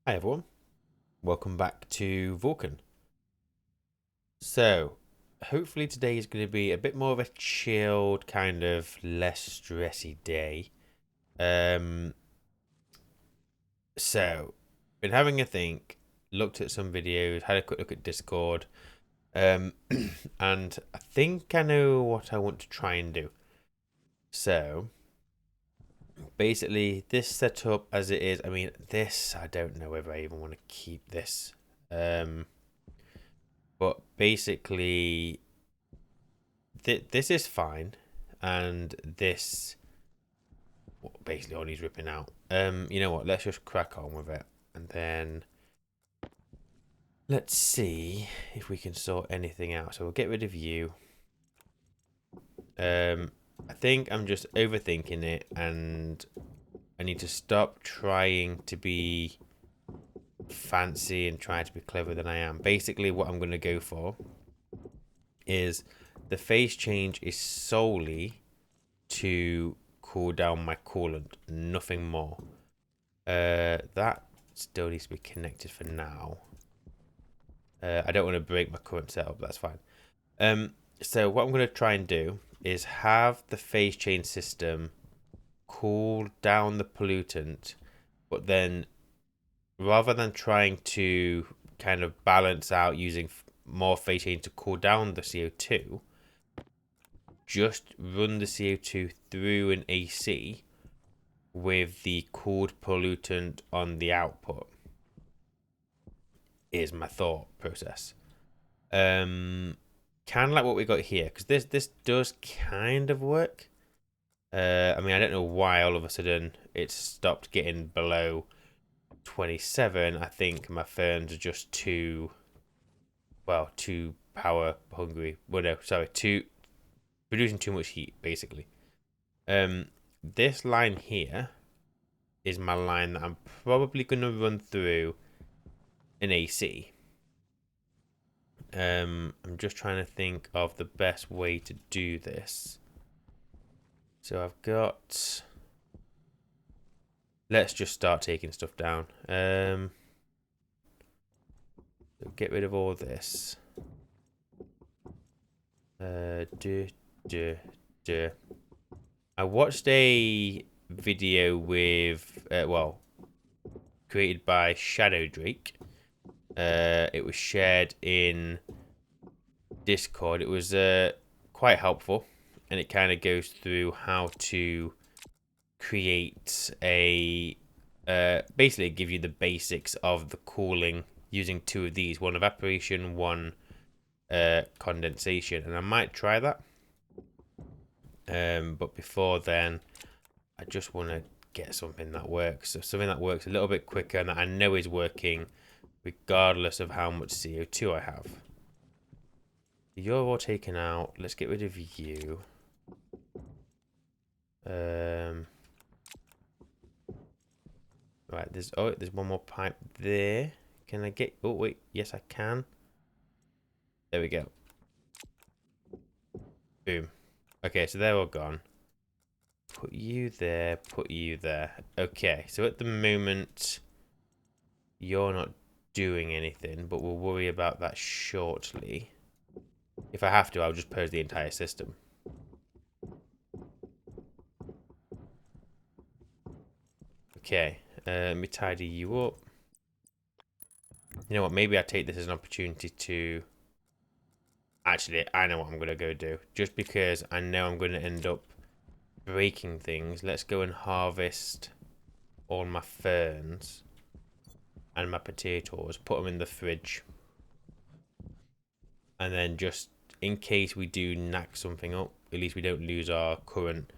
Hi everyone, welcome back to Vulcan. So, hopefully today is going to be a bit more of a chilled, kind of less stressy day. Um, so, been having a think, looked at some videos, had a quick look at Discord, um, and I think I know what I want to try and do. So, basically, this setup as it is, I mean, this, I don't know whether I even want to keep this. But basically, this is fine, and this basically all needs ripping out. You know what? Let's just crack on with it, and then let's see if we can sort anything out. So we'll get rid of you. I think I'm just overthinking it, and I need to stop trying to be fancy and trying to be cleverer than I am. Basically, what I'm going to go for is the phase change is solely to cool down my coolant, nothing more. That still needs to be connected for now. I don't want to break my current setup, that's fine. So what I'm going to try and do is have the phase change system cool down the pollutant, but then rather than trying to kind of balance out using more phase change to cool down the CO2, just run the CO2 through an AC with the cooled pollutant on the output is my thought process. Kind of like what we got here, because this does kind of work. I mean, I don't know why all of a sudden it's stopped getting below 27. I think my ferns are just too power hungry. Well, no, sorry, too producing too much heat, basically. This line here is my line that I'm probably going to run through an AC. I'm just trying to think of the best way to do this. So I've got... Let's just start taking stuff down. So get rid of all this. Duh, duh, duh. I watched a video with, created by Shadow Drake. It was shared in Discord. It was quite helpful, and it kind of goes through how to create a basically give you the basics of the cooling using two of these, one evaporation, one condensation, and I might try that. But before then, I just want to get something that works. So something that works a little bit quicker and that I know is working regardless of how much CO2 I have. You're all taken out. Let's get rid of you. Right, there's one more pipe there. Can I get... Oh, wait. Yes, I can. There we go. Boom. Okay, so they're all gone. Put you there. Put you there. Okay, so at the moment, you're not doing anything, but we'll worry about that shortly. If I have to, I'll just purge the entire system. Okay, let me tidy you up. You know what? Maybe I take this as an opportunity to... Actually, I know what I'm going to go do. Just because I know I'm going to end up breaking things, let's go and harvest all my ferns and my potatoes, put them in the fridge. And then just in case we do knack something up, at least we don't lose our current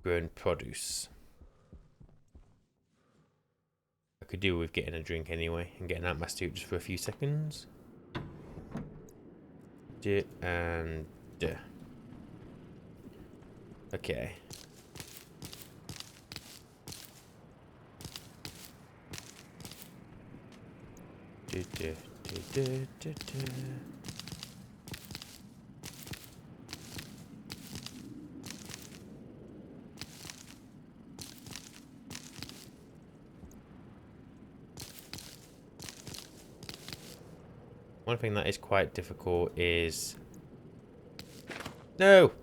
grown produce. I could do with getting a drink anyway and getting out my suit just for a few seconds. And okay. One thing that is quite difficult is... No!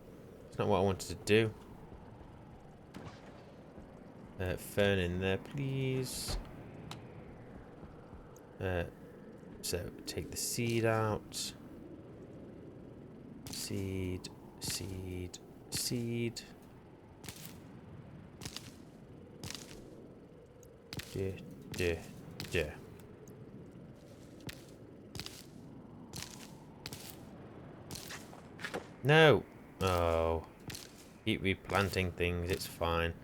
It's not what I wanted to do. Fern in there, please. So, take the seed out. Seed, seed, seed. Duh, duh, duh. No! Oh. Keep replanting things, it's fine.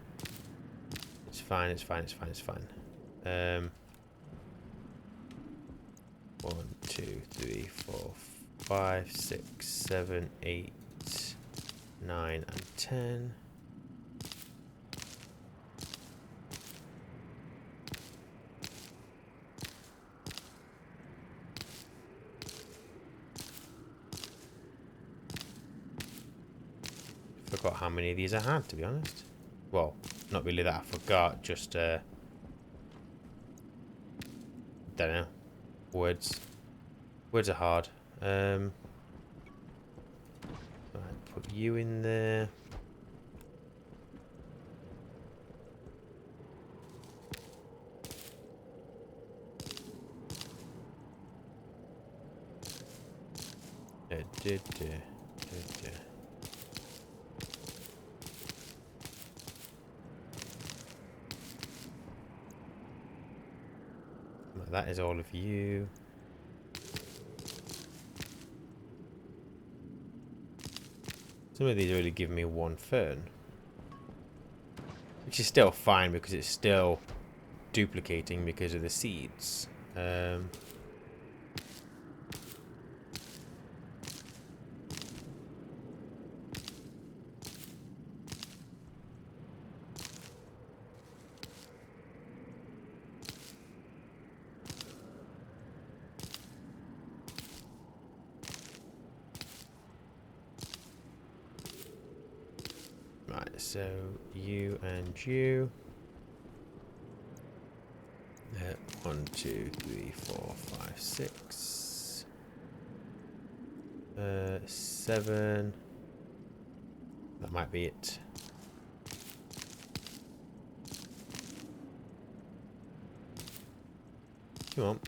It's fine, it's fine, it's fine, it's fine. 1, 2, 3, 4, 5, 6, 7, 8, 9, and 10. Forgot how many of these I had, to be honest. Well, not really that I forgot, just don't know. Words are hard. Right, put you in there. That is all of you. Some of these really give me 1 fern. Which is still fine because it's still duplicating because of the seeds. Right, so you and you. 1, 2, 3, 4, 5, 6. 7. That might be it. Come on.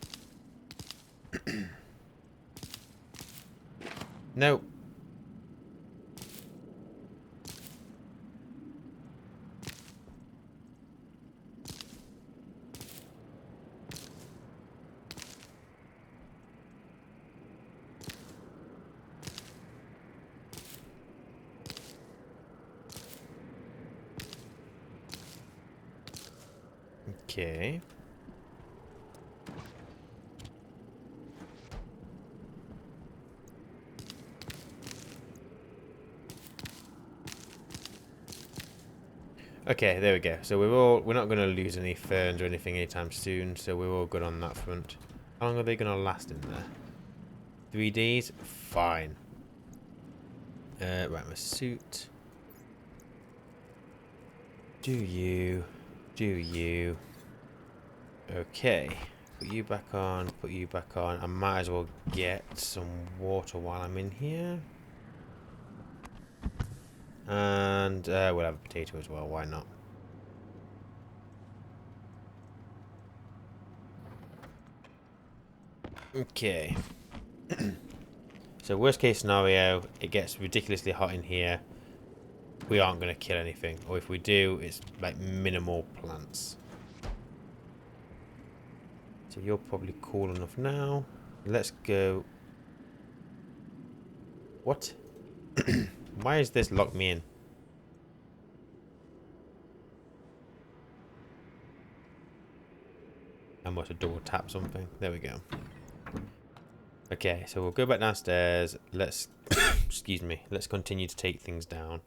No. Okay. Okay, there we go. So we're not going to lose any ferns or anything anytime soon, so we're all good on that front. How long are they going to last in there? 3 days? Fine. Right, my suit. Do you. Okay. Put you back on, put you back on. I might as well get some water while I'm in here. And we'll have a potato as well, why not? Okay. So worst case scenario, it gets ridiculously hot in here. We aren't going to kill anything. Or if we do, it's like minimal plants. So you're probably cool enough now. Let's go. What? Why is this locked me in? I must have double tapped something. There we go. Okay, so we'll go back downstairs. Let's, excuse me, let's continue to take things down.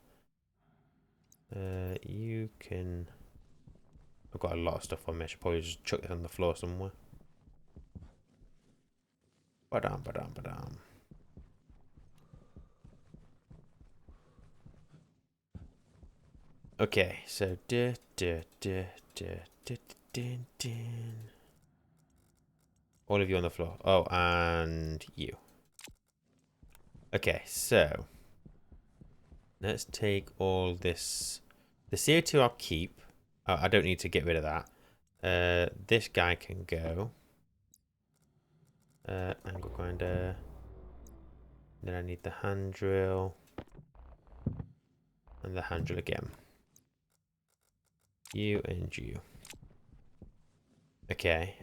You can... I've got a lot of stuff on me. I should probably just chuck this on the floor somewhere. Ba-dam, ba-dam, ba-dam. Okay, so... All of you on the floor. Oh, and you. Okay, so let's take all this. The CO2 I'll keep. I don't need to get rid of that. This guy can go. Angle grinder. Then I need the hand drill. And the hand drill again. You and you. Okay,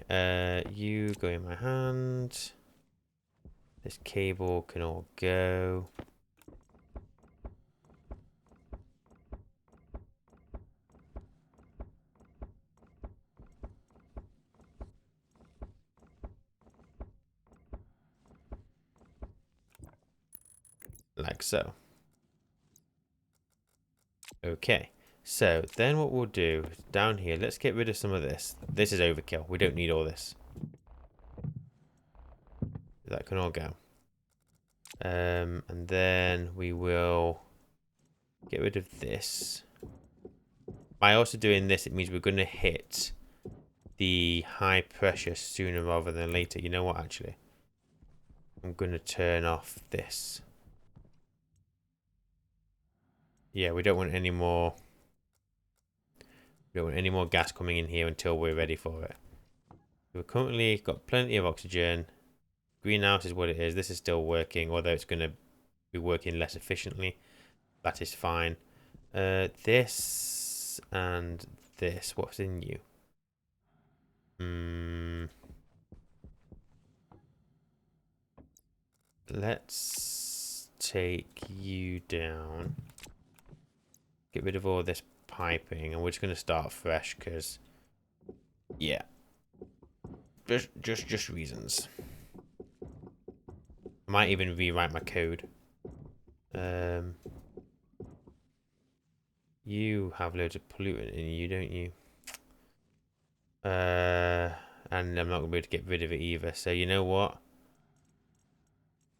you go in my hand. This cable can all go. Like so. Okay, so then what we'll do down here, let's get rid of some of this. This is overkill. We don't need all this. That can all go. And then we will get rid of this. By also doing this, it means we're going to hit the high pressure sooner rather than later. You know what, actually? I'm going to turn off this. Yeah, we don't want any more. We don't want any more gas coming in here until we're ready for it. We've currently got plenty of oxygen. Greenhouse is what it is. This is still working, although it's going to be working less efficiently. That is fine. This and this. What's in you? Let's take you down. Get rid of all this piping, and we're just going to start fresh because, yeah, just reasons. I might even rewrite my code. You have loads of pollutant in you, don't you? And I'm not going to be able to get rid of it either. So you know what?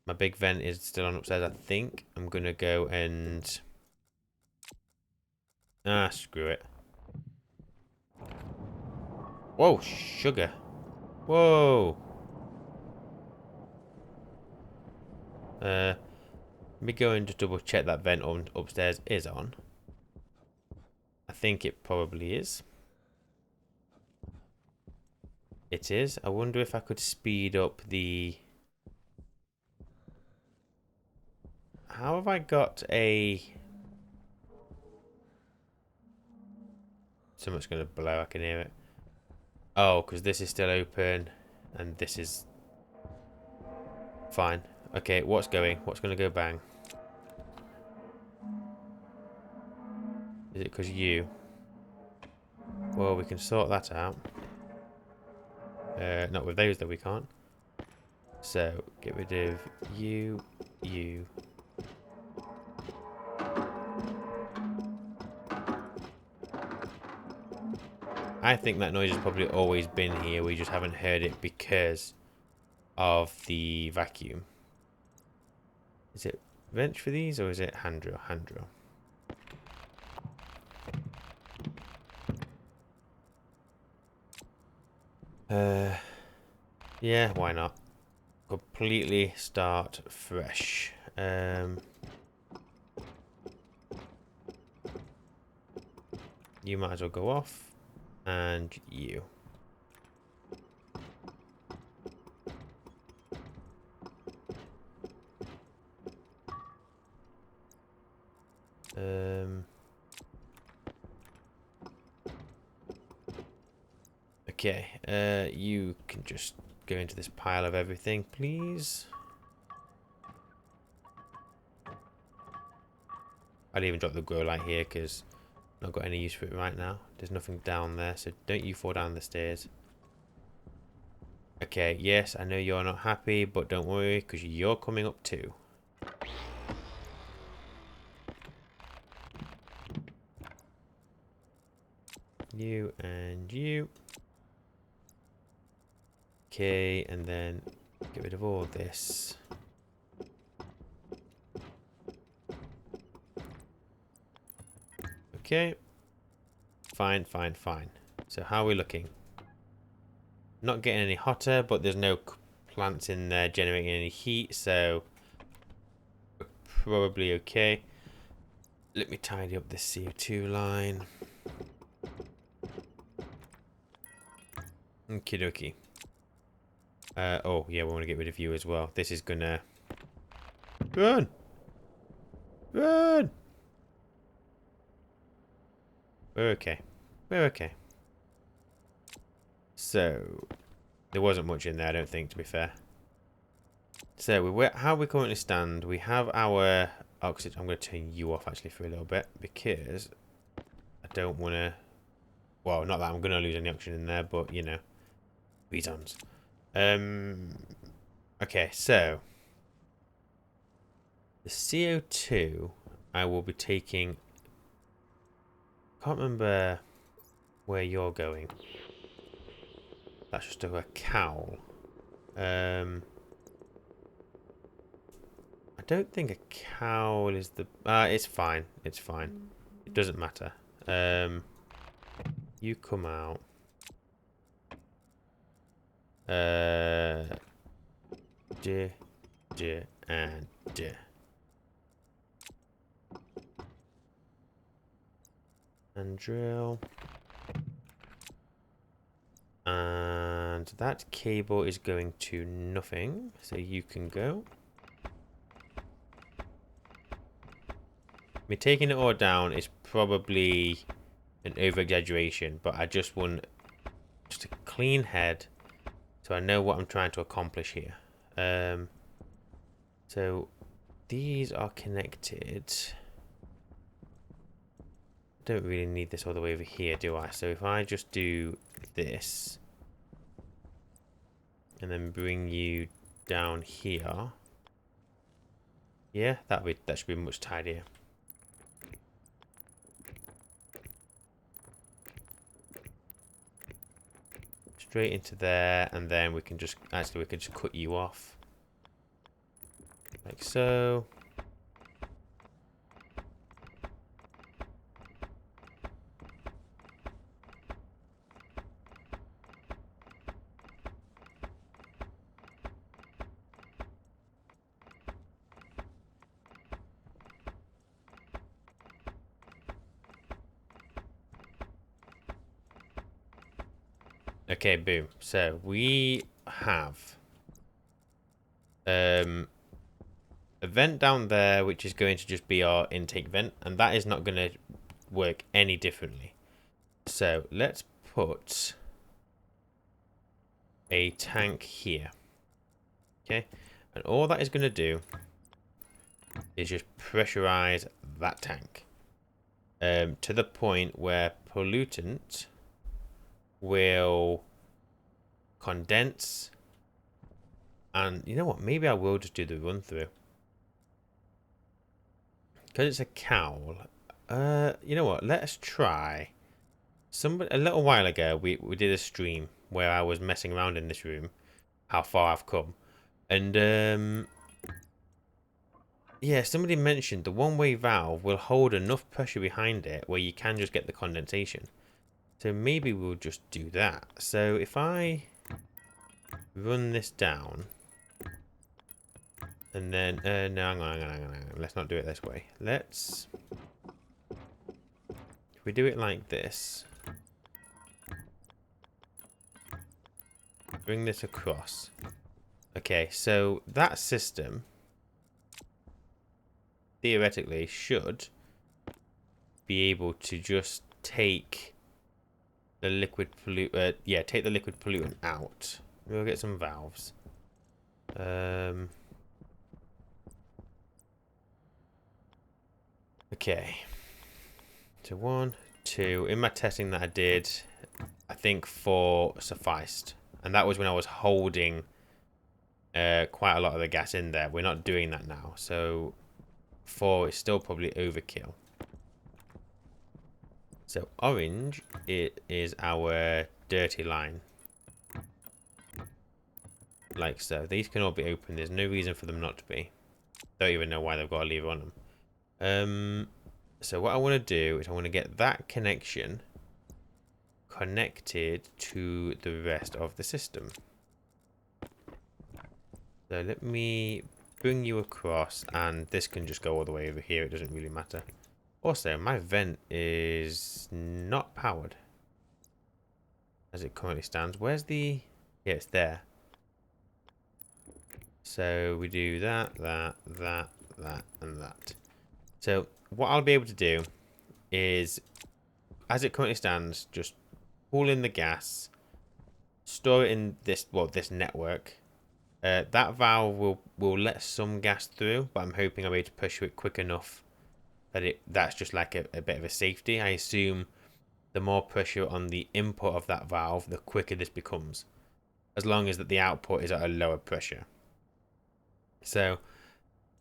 My big vent is still on upstairs. I think I'm going to go and... screw it. Whoa, sugar. Whoa. Let me go and just double check that vent on upstairs is on. I think it probably is. It is. I wonder if I could speed up the... How have I got a... So much going to blow, I can hear it. Oh, because this is still open and this is fine. Okay, what's going? What's going to go bang? Is it because you? Well, we can sort that out. Not with those, though, we can't. So, get rid of you, you. I think that noise has probably always been here. We just haven't heard it because of the vacuum. Is it wrench for these or is it hand drill? Hand drill. Yeah, why not? Completely start fresh. You might as well go off. And you. Okay, you can just go into this pile of everything, please. I'd even drop the grow light here because I've not got any use for it right now. There's nothing down there, so don't you fall down the stairs. Okay, yes, I know you're not happy, but don't worry because you're coming up too. You and you. Okay, and then get rid of all this. Okay. Fine, fine, fine. So how are we looking? Not getting any hotter, but there's no plants in there generating any heat, so we're probably okay. Let me tidy up this CO2 line. Okie dokie. Oh, yeah, we want to get rid of you as well. This is gonna... Run! Run! We're okay. We're okay. So, there wasn't much in there, I don't think, to be fair. So, how we currently stand, we have our oxygen. I'm going to turn you off, actually, for a little bit, because I don't want to... Well, not that I'm going to lose any oxygen in there, but, you know, reasons. Okay, so... The CO2, I will be taking... Can't remember where you're going. That's just a cowl. I don't think a cowl is the... it's fine. It's fine. It doesn't matter. You come out. And and drill. And that cable is going to nothing, so you can go. Me taking it all down is probably an over-exaggeration, but I just want just a clean head so I know what I'm trying to accomplish here. So these are connected. Don't really need this all the way over here, do I? So if I just do this and then bring you down here, yeah, that should be much tidier. Straight into there, and then we can just cut you off like so. Okay, boom. So we have a vent down there, which is going to just be our intake vent, and that is not going to work any differently. So let's put a tank here. Okay, and all that is going to do is just pressurize that tank to the point where pollutant will condense. And you know what, maybe I will just do the run through because it's a cowl. You know what, let's try a little while ago we did a stream where I was messing around in this room, how far I've come, and yeah, somebody mentioned the one-way valve will hold enough pressure behind it where you can just get the condensation. So maybe we'll just do that. So if I run this down, and then, no, hang on. Let's not do it this way. If we do it like this, bring this across. Okay, so that system, theoretically, should be able to just take the liquid pollutant, take the liquid pollutant out. We'll get some valves. Okay. So 1, 2. In my testing that I did, I think 4 sufficed. And that was when I was holding quite a lot of the gas in there. We're not doing that now. So 4 is still probably overkill. So orange, it is our dirty line. Like so. These can all be open. There's no reason for them not to be. Don't even know why they've got a lever on them. So what I want to do is I want to get that connection connected to the rest of the system. So let me bring you across, and this can just go all the way over here. It doesn't really matter. Also, my vent is not powered as it currently stands. Where's the... Yeah, it's there. So we do that, that, and that. So what I'll be able to do is, as it currently stands, just pull in the gas, store it in this, well, this network. That valve will let some gas through, but I'm hoping I'll be able to push it quick enough that that's just like a bit of a safety. I assume the more pressure on the input of that valve, the quicker this becomes, as long as that the output is at a lower pressure. So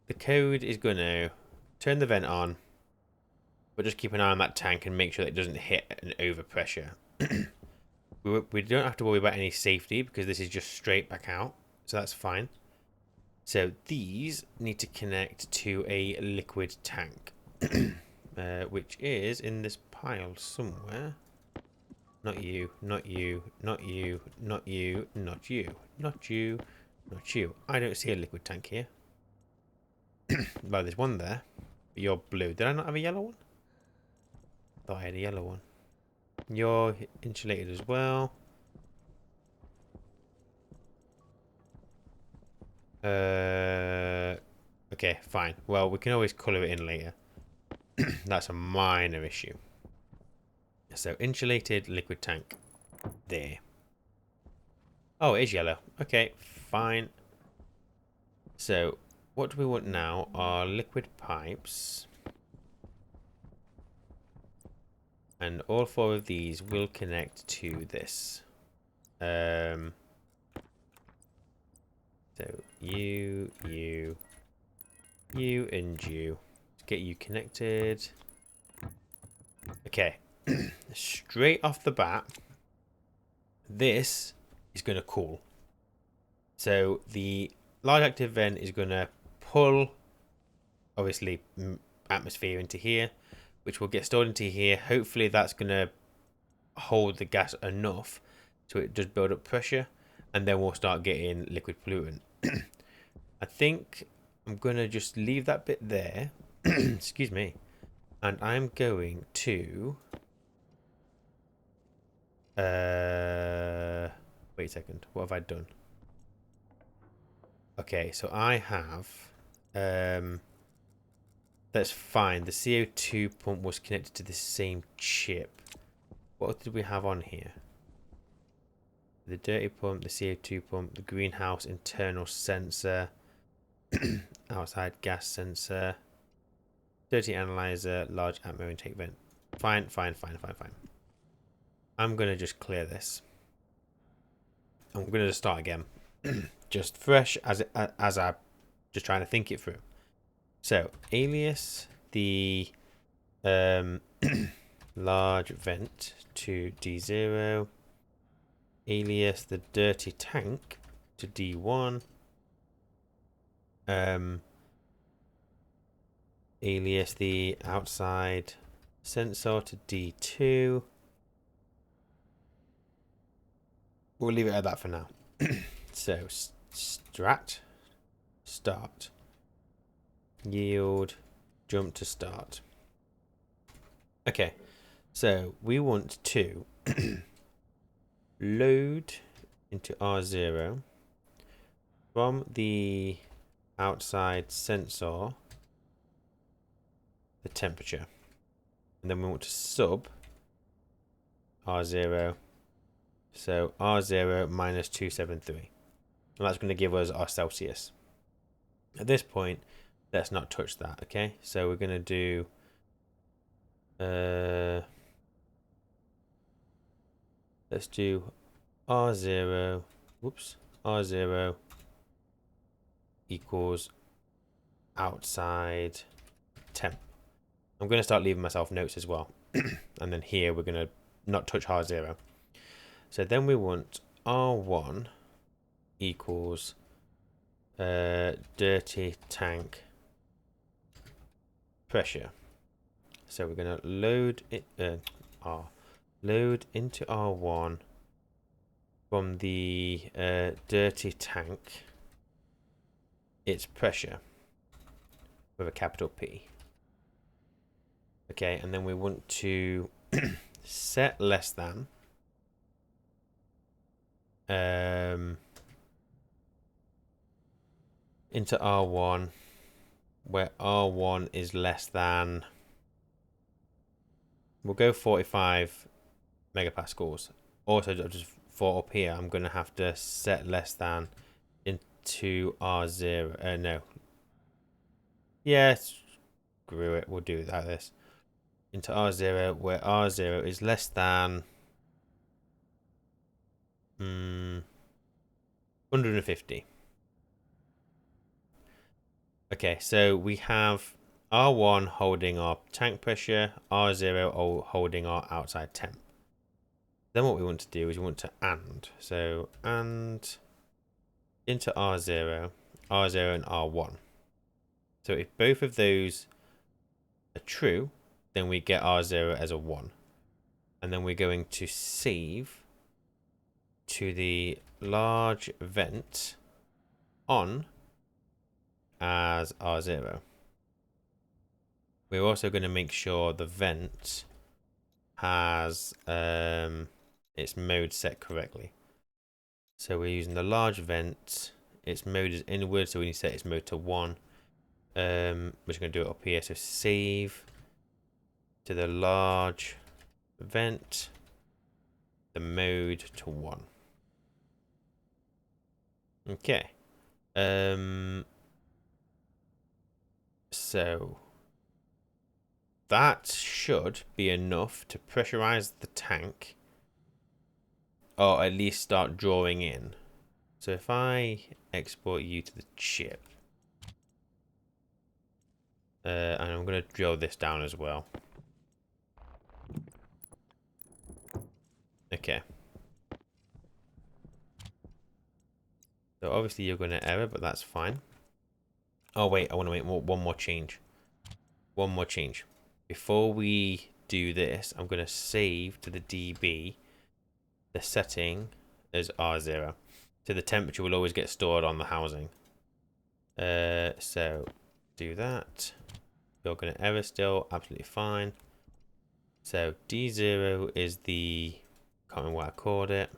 the code is going to turn the vent on, but just keep an eye on that tank and make sure that it doesn't hit an overpressure. We don't have to worry about any safety because this is just straight back out, so that's fine. So these need to connect to a liquid tank, which is in this pile somewhere. Not you, not you, not you, not you, not you, not you, not you. I don't see a liquid tank here. Well, there's one there, but you're blue. Did I not have a yellow one? Thought I had a yellow one. You're insulated as well. Okay, fine. Well, we can always colour it in later. That's a minor issue. So, insulated liquid tank. There. Oh, it is yellow. Okay, fine. So, what do we want now are liquid pipes. And all four of these will connect to this. So, you, and you. Let's get you connected. Okay. Straight off the bat, this is going to cool. So the large active vent is going to pull, obviously, atmosphere into here, which will get stored into here. Hopefully that's going to hold the gas enough so it does build up pressure, and then we'll start getting liquid pollutant. I think I'm going to just leave that bit there. Excuse me. And I'm going to... wait a second. What have I done? Okay, so I have... that's fine. The CO2 pump was connected to the same chip. What did we have on here? The dirty pump, the CO2 pump, the greenhouse internal sensor, outside gas sensor, dirty analyzer, large atmo intake vent. Fine. I'm going to just clear this. I'm going to just start again. Just fresh as I'm just trying to think it through. So, alias the large vent to D0. Alias the dirty tank to D1. Alias the outside sensor to D2. We'll leave it at that for now. So, strat, start, yield, jump to start. Okay, so we want to load into R0 from the outside sensor the temperature, and then we want to sub R0, so R0 minus 273, and that's going to give us our Celsius. At this point, let's not touch that. Okay, so we're going to do let's do R0, whoops, R0 equals outside temp. I'm going to start leaving myself notes as well. And then here we're going to not touch R0. So then we want R1 equals dirty tank pressure. So we're going to load it, Load into R1 from the dirty tank. Its pressure with a capital P. Okay, and then we want to set less than into R1 where R1 is less than, we'll go 45 megapascals. Also, just for up here, I'm going to have to set less than into R0. No. Yeah, screw it. We'll do it like this. Into R0, where R0 is less than 150. Okay, so we have R1 holding our tank pressure, R0 holding our outside temp. Then what we want to do is we want to AND. So AND into R0, R0 and R1. So if both of those are true, then we get R0 as a 1. And then we're going to save to the large vent on as R0. We're also going to make sure the vent has its mode set correctly. So we're using the large vent. Its mode is inward, so we need to set its mode to 1. We're just going to do it up here. So save to the large vent, the mode to 1. Okay. So that should be enough to pressurize the tank, or at least start drawing in. So if I export you to the chip, and I'm going to drill this down as well. Okay. So obviously you're going to error, but that's fine. Oh wait, I want to make one more change. One more change. Before we do this, I'm going to save to the DB the setting as R0. So the temperature will always get stored on the housing. So do that. You're going to error still, absolutely fine. So D0 is the, can't remember what I called it.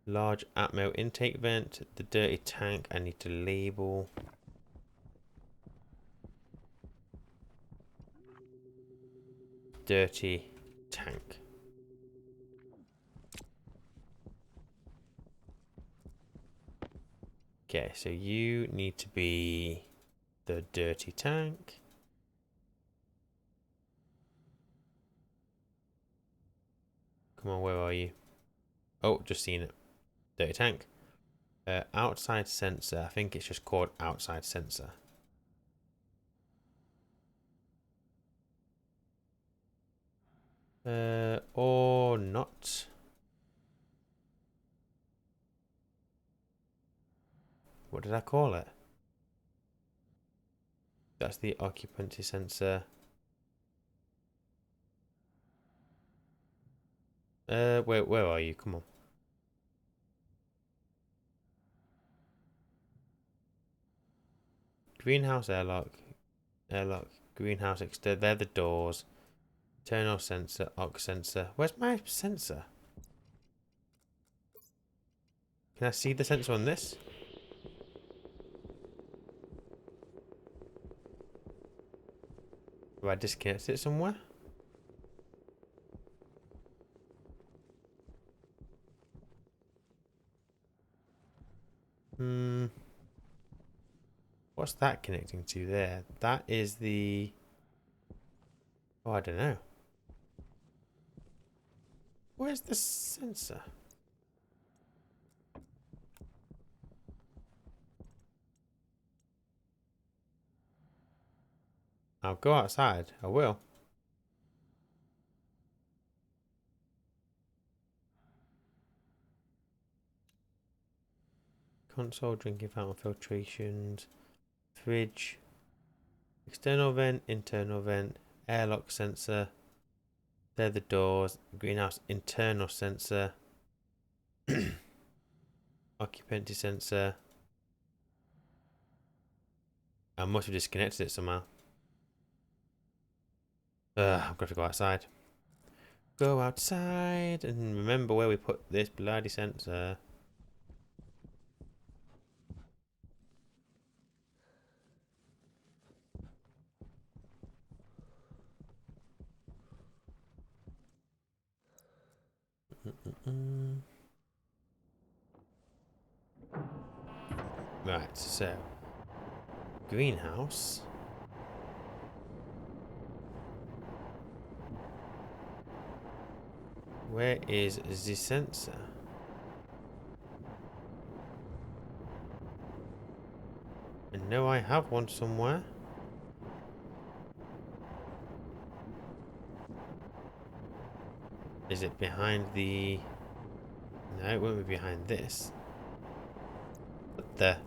Large Atmo intake vent. The dirty tank I need to label. Dirty tank. Okay, so you need to be the dirty tank. Come on, where are you? Oh, just seen it. Dirty tank. Outside sensor. I think it's just called outside sensor. Or not. What did I call it? That's the occupancy sensor. Where are you? Come on. Greenhouse airlock. Airlock. Greenhouse exterior. They're the doors. Internal sensor. Ox sensor. Where's my sensor? Can I see the sensor on this? Have I disconnected it somewhere? What's that connecting to there? That is the... Oh, I don't know. Where's the sensor? I'll go outside. I will. Console, drinking fountain filtrations, fridge, External vent, internal vent, airlock sensor. They're the doors. Greenhouse internal sensor. Occupancy sensor. I must have disconnected it somehow. I'm going to go outside. Go outside and remember where we put this bloody sensor. Right, so greenhouse. Where is the sensor? I know I have one somewhere. Is it behind the... No, it won't be behind this. What the...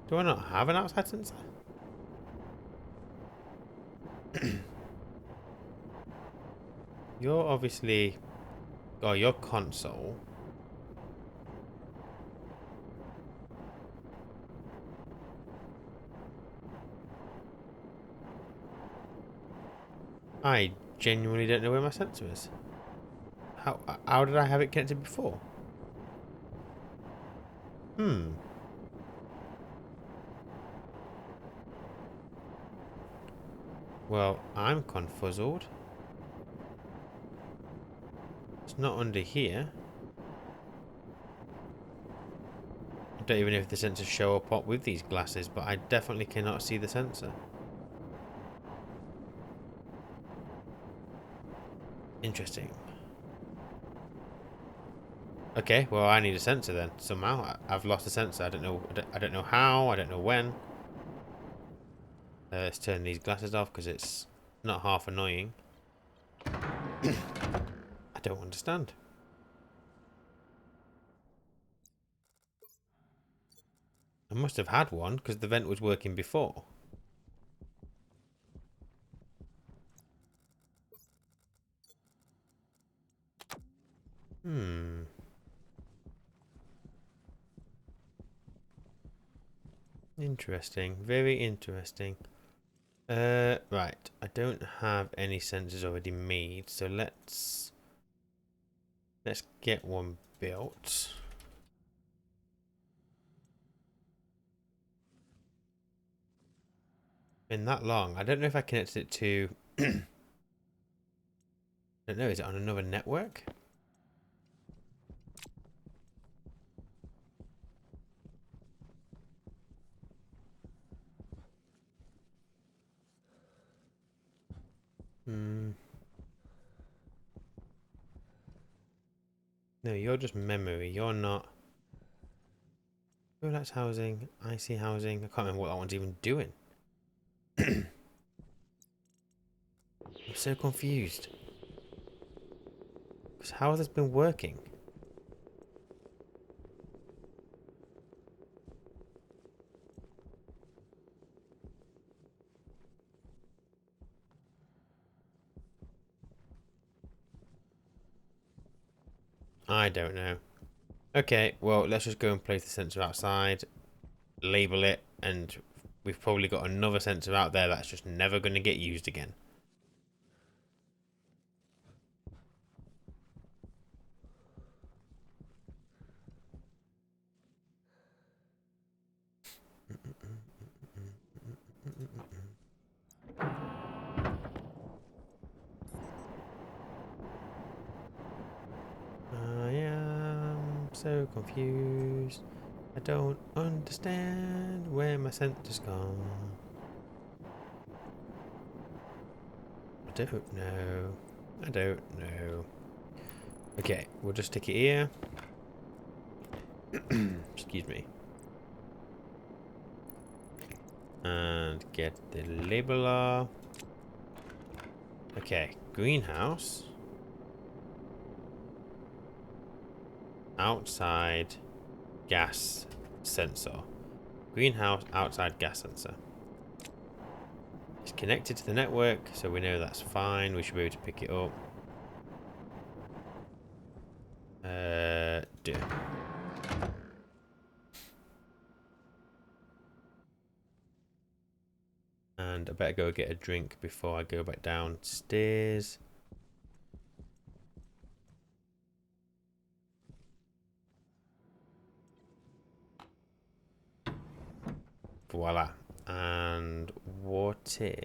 Do I not have an outside sensor? You're obviously... Oh, your console. I genuinely don't know where my sensor is. How did I have it connected before? Well, I'm confuzzled. It's not under here. I don't even know if the sensors show up with these glasses, but I definitely cannot see the sensor. Interesting. Okay, well I need a sensor then. Somehow I've lost a sensor. I don't know. I don't know how. I don't know when. Let's turn these glasses off because it's not half annoying. I don't understand. I must have had one because the vent was working before. Interesting. Very interesting. Right. I don't have any sensors already made, so let's get one built. Been that long. I don't know if I connected it to... I don't know. Is it on another network? No, you're just memory. You're not... Oh, that's housing. IC housing. I can't remember what that one's even doing. I'm so confused. Because how has this been working? I don't know. Okay, well, let's just go and place the sensor outside, label it, and we've probably got another sensor out there that's just never going to get used again. I am so confused. I don't understand where my sensor's gone. I don't know. I don't know. Okay, we'll just stick it here. Excuse me. And get the labeler. Okay, greenhouse. outside gas sensor. Greenhouse outside gas sensor. It's connected to the network, so we know that's fine. We should be able to pick it up. Do. And I better go get a drink before I go back downstairs. Voila. And water.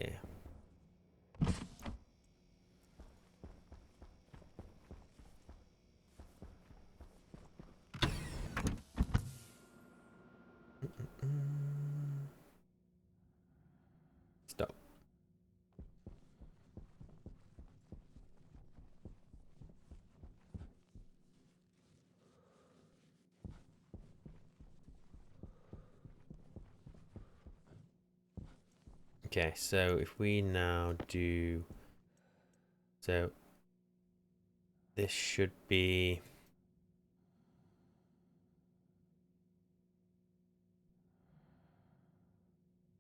Stop. Okay, so if we now do... So this should be...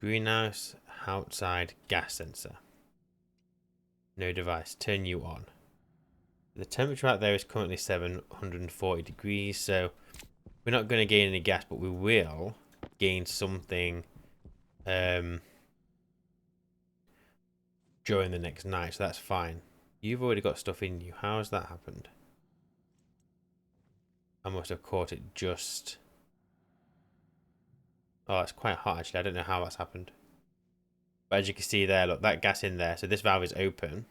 Greenhouse outside gas sensor. No device. Turn you on. The temperature out there is currently 740 degrees, so we're not going to gain any gas, but we will gain something during the next night, so that's fine. You've already got stuff in you. How has that happened? I must have caught it just... Oh, it's quite hot actually. I don't know how that's happened. But as you can see there, look, that gas in there. So this valve is open.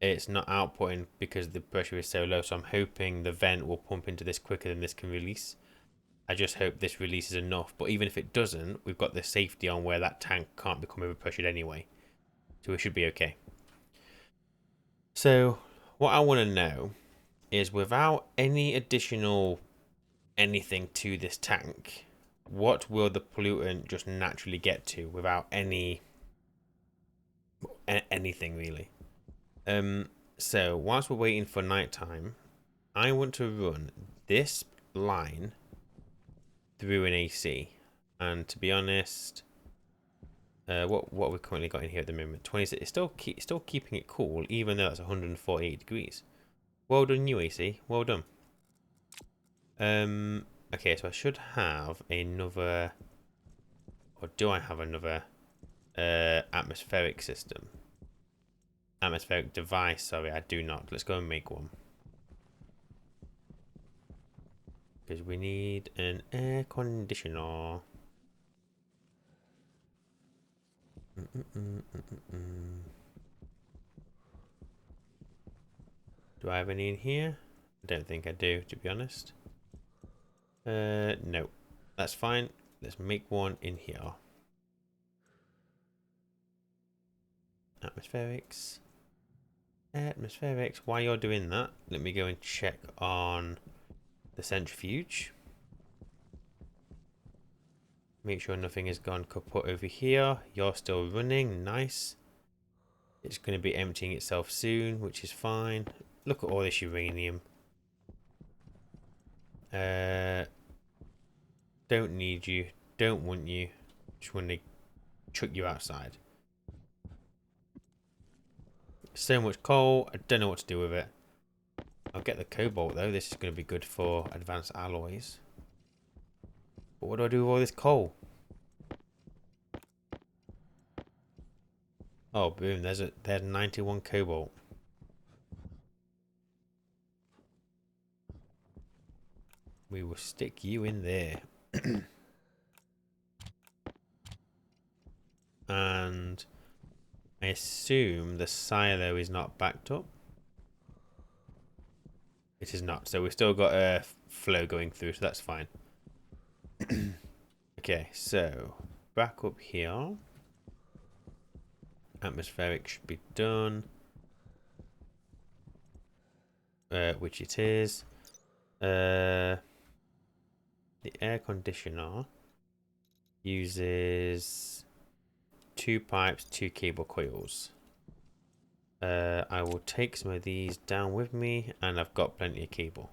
It's not outputting because the pressure is so low. So I'm hoping the vent will pump into this quicker than this can release. I just hope this releases enough. But even if it doesn't, we've got the safety on where that tank can't become overpressured anyway. So we should be okay. So what I want to know is, without any additional anything to this tank, what will the pollutant just naturally get to without anything really? So whilst we're waiting for nighttime, I want to run this line through an AC, and to be honest, what we've currently got in here at the moment, 26. It's still keeping it cool, even though it's 148 degrees. Well done, you AC. Well done. Okay, so I should have another, or do I have another atmospheric system? Atmospheric device, sorry, I do not. Let's go and make one. Because we need an air conditioner. Do I have any in here? I don't think I do, to be honest. No. That's fine. Let's make one in here. Atmospherics. Atmospherics. While you're doing that, let me go and check on the centrifuge. Make sure nothing has gone kaput over here. You're still running. Nice. It's going to be emptying itself soon, which is fine. Look at all this uranium. Don't need you. Don't want you. Just want to chuck you outside. So much coal. I don't know what to do with it. I'll get the cobalt though. This is going to be good for advanced alloys. But what do I do with all this coal? Oh, boom. There's 91 cobalt. We will stick you in there. And I assume the silo is not backed up. It is not. So we've still got a flow going through, so that's fine. Okay, so back up here. Atmospheric should be done. Which it is. The air conditioner uses 2 pipes, 2 cable coils. I will take some of these down with me, and I've got plenty of cable.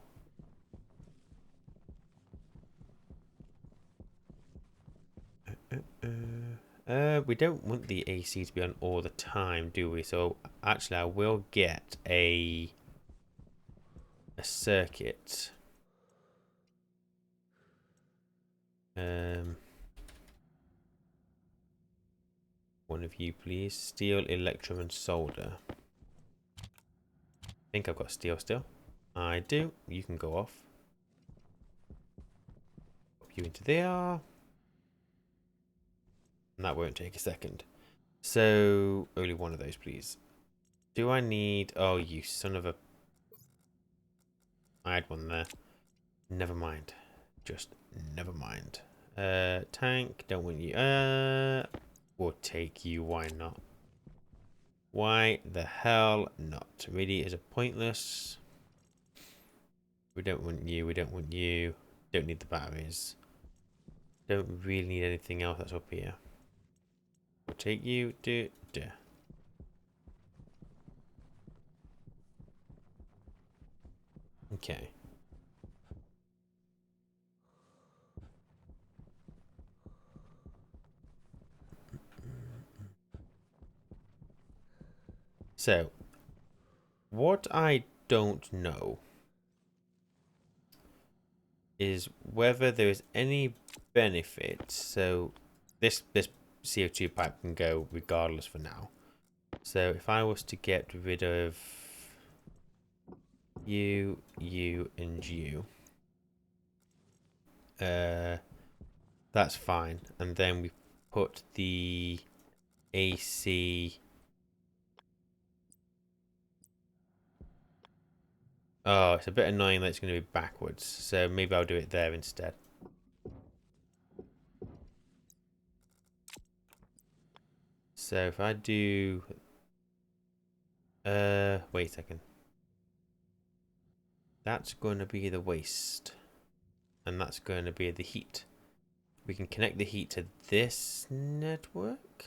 We don't want the AC to be on all the time, do we? So actually, I will get a circuit. One of you, please. Steel, electrum, and solder. I think I've got steel still. I do. You can go off. Pop you into there. And that won't take a second. So, only one of those, please. Do I need... Oh, you son of a... I had one there. Never mind. Just never mind. Tank, don't want you. We'll take you. Why not? Why the hell not? Really is a pointless. We don't want you. We don't want you. Don't need the batteries. Don't really need anything else that's up here. We'll take you. Okay. So, what I don't know is whether there is any benefit. So, this CO2 pipe can go regardless for now. So, if I was to get rid of you, and you, that's fine. And then we put the AC. Oh, it's a bit annoying that it's going to be backwards. So maybe I'll do it there instead. So if I do... wait a second. That's going to be the waste. And that's going to be the heat. We can connect the heat to this network.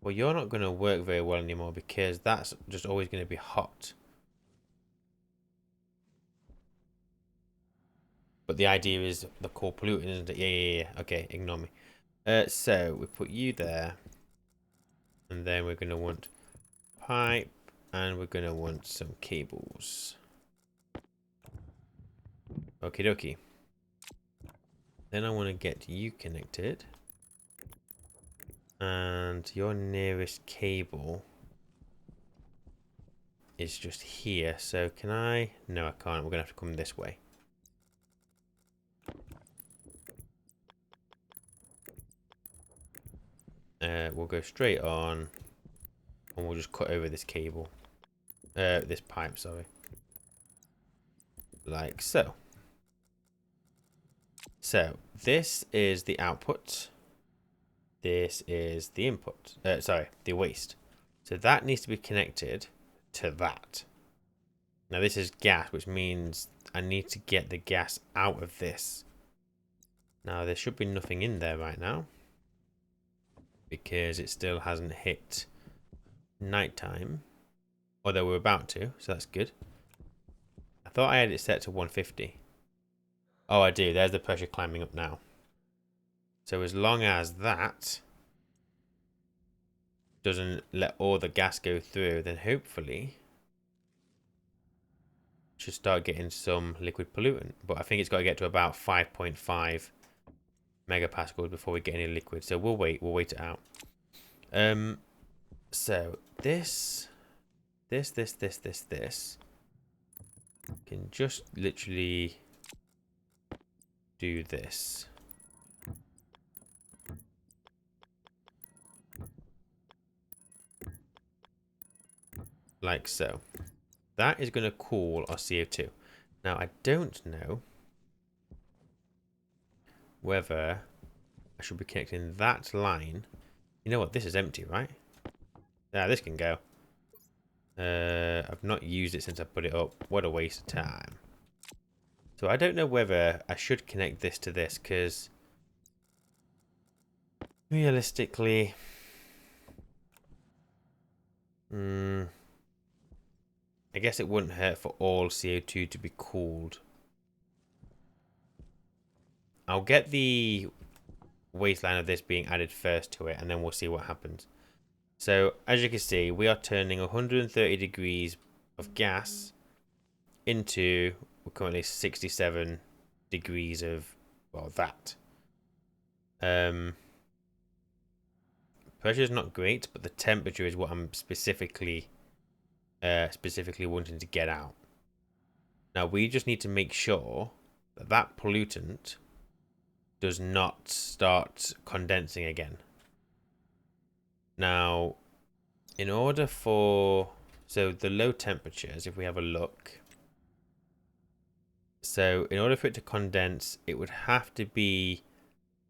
Well, you're not going to work very well anymore because that's just always going to be hot. But the idea is the core pollutant, isn't it? Yeah. Okay, ignore me. So we put you there. And then we're going to want pipe. And we're going to want some cables. Okie dokie. Then I want to get you connected. And your nearest cable is just here. So can I? No, I can't. We're going to have to come this way. We'll go straight on. And we'll just cut over this cable. This pipe, sorry. Like so. So, this is the output. This is the input. Sorry, the waste. So that needs to be connected to that. Now this is gas, which means I need to get the gas out of this. Now there should be nothing in there right now. Because it still hasn't hit nighttime. Although we're about to, so that's good. I thought I had it set to 150. Oh, I do. There's the pressure climbing up now. So as long as that doesn't let all the gas go through, then hopefully should start getting some liquid pollutant. But I think it's got to get to about 5.5 megapascals before we get any liquid. So we'll wait it out. So this can just literally do this. Like so. That is going to cool our CO2. Now, I don't know whether I should be connecting that line. You know what? This is empty, right? Yeah, this can go. I've not used it since I put it up. What a waste of time. So I don't know whether I should connect this to this, because realistically... I guess it wouldn't hurt for all CO2 to be cooled. I'll get the waistline of this being added first to it, and then we'll see what happens. So, as you can see, we are turning 130 degrees of gas into, we're currently 67 degrees of, well, that. Pressure is not great, but the temperature is what I'm specifically wanting to get out. Now, we just need to make sure that that pollutant does not start condensing again. Now, in order for, so the low temperatures, if we have a look, so in order for it to condense, it would have to be,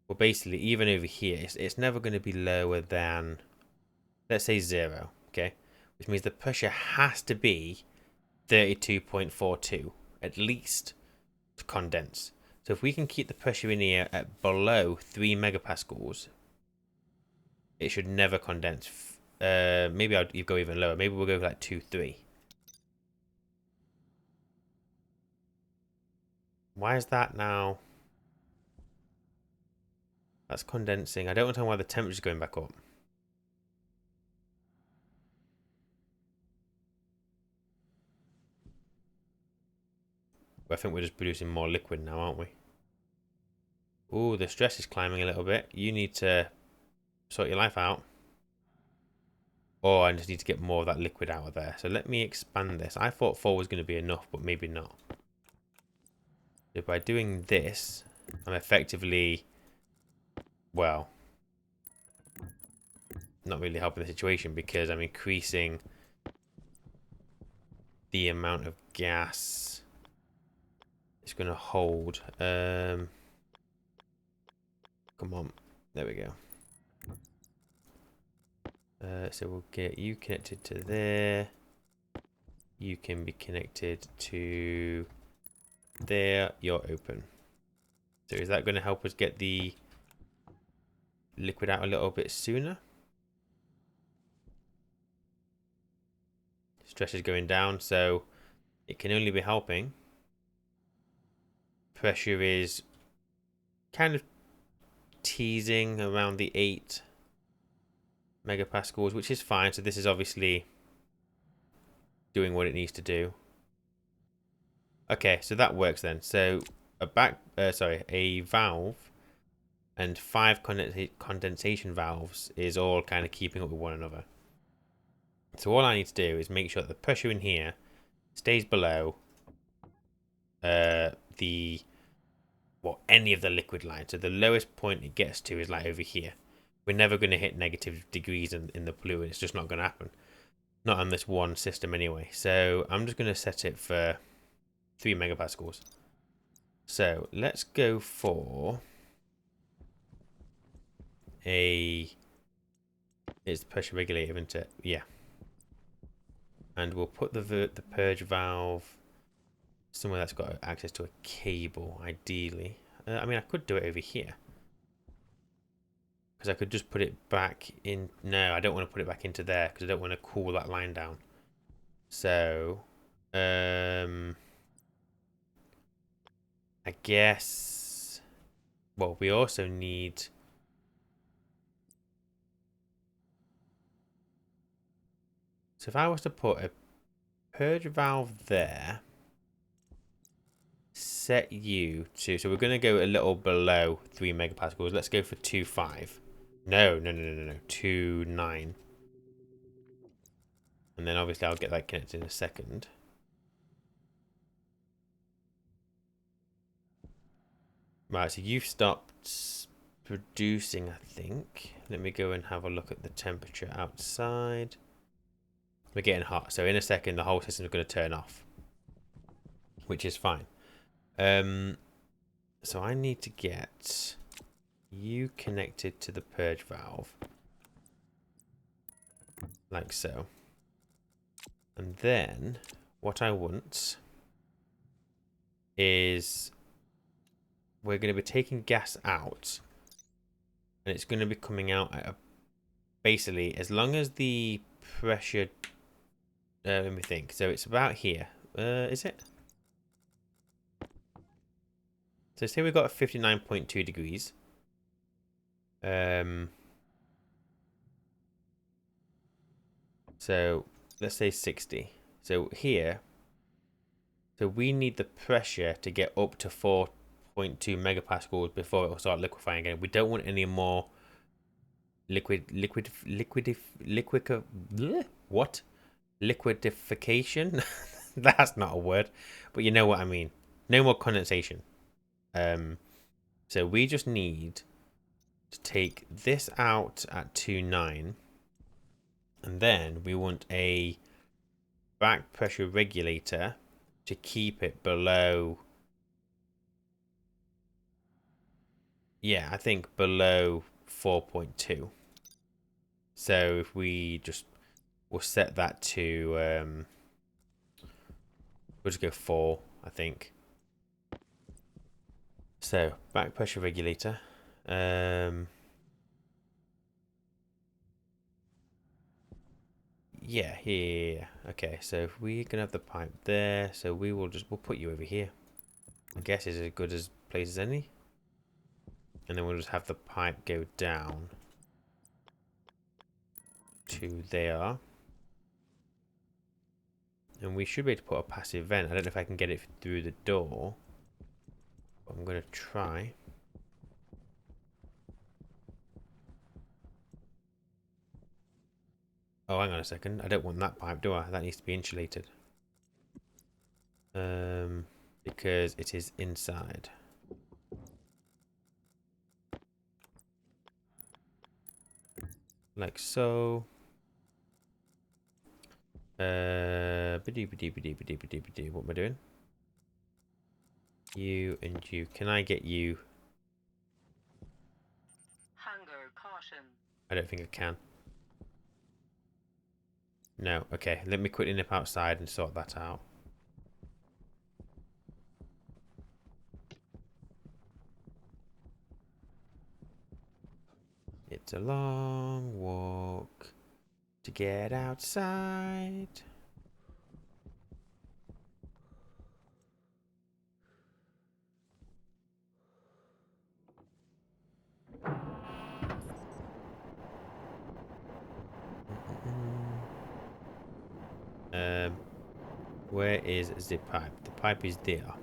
well, basically, even over here, it's never going to be lower than, let's say 0, okay? Which means the pressure has to be 32.42, at least, to condense. So if we can keep the pressure in here at below 3 megapascals, it should never condense. Maybe I'll go even lower. Maybe we'll go like 2, 3. Why is that now? That's condensing. I don't understand why the temperature's going back up. I think we're just producing more liquid now, aren't we? Ooh, the stress is climbing a little bit. You need to sort your life out. Or I just need to get more of that liquid out of there. So let me expand this. I thought 4 was going to be enough, but maybe not. So by doing this, I'm effectively, well, not really helping the situation because I'm increasing the amount of gas it's going to hold. Come on. There we go. So we'll get you connected to there. You can be connected to there. You're open. So is that going to help us get the liquid out a little bit sooner? Stress is going down, so it can only be helping. Pressure is kind of teasing around the 8 megapascals, which is fine. So this is obviously doing what it needs to do. Okay, so that works then. So a valve and 5 condensation valves is all kind of keeping up with one another. So all I need to do is make sure that the pressure in here stays below any of the liquid lines. So the lowest point it gets to is like over here. We're never going to hit negative degrees in the pollutant. It's just not going to happen. Not on this one system anyway. So I'm just going to set it for 3 megapascals. So let's go for it's the pressure regulator, isn't it? Yeah. And we'll put the purge valve somewhere that's got access to a cable, ideally. I mean, I could do it over here. Because I could just put it back in. No, I don't want to put it back into there because I don't want to cool that line down. So, I guess, well, we also need, so if I was to put a purge valve there, set you to, so we're going to go a little below 3 megapascals. Let's go for 2.5. No, 2.9. And then obviously I'll get that connected in a second. Right, so you've stopped producing, I think. Let me go and have a look at the temperature outside. We're getting hot, so in a second the whole system is going to turn off, which is fine. So I need to get you connected to the purge valve, like so. And then what I want is we're going to be taking gas out, and it's going to be coming out at basically, as long as the pressure Let me think. So it's about here. Is it? So say we've got 59.2 degrees. So let's say 60. So here, so we need the pressure to get up to 4.2 megapascals before it will start liquefying again. We don't want any more what? Liquidification? That's not a word, but you know what I mean. No more condensation. So we just need to take this out at 2.9, and then we want a back pressure regulator to keep it below. Yeah, I think below 4.2. So if we'll set that to we'll just go 4, I think. So back pressure regulator. Yeah, here. Okay, so if we can have the pipe there, so we'll put you over here. I guess is as good as place as any. And then we'll just have the pipe go down to there. And we should be able to put a passive vent. I don't know if I can get it through the door. But I'm going to try. Oh, hang on a second. I don't want that pipe, do I? That needs to be insulated. Because it is inside. Like so. What am I doing? You and you. Can I get you? Hunger caution. I don't think I can. No. Okay. Let me quickly nip outside and sort that out. It's a long walk to get outside. Where is the pipe? The pipe is there.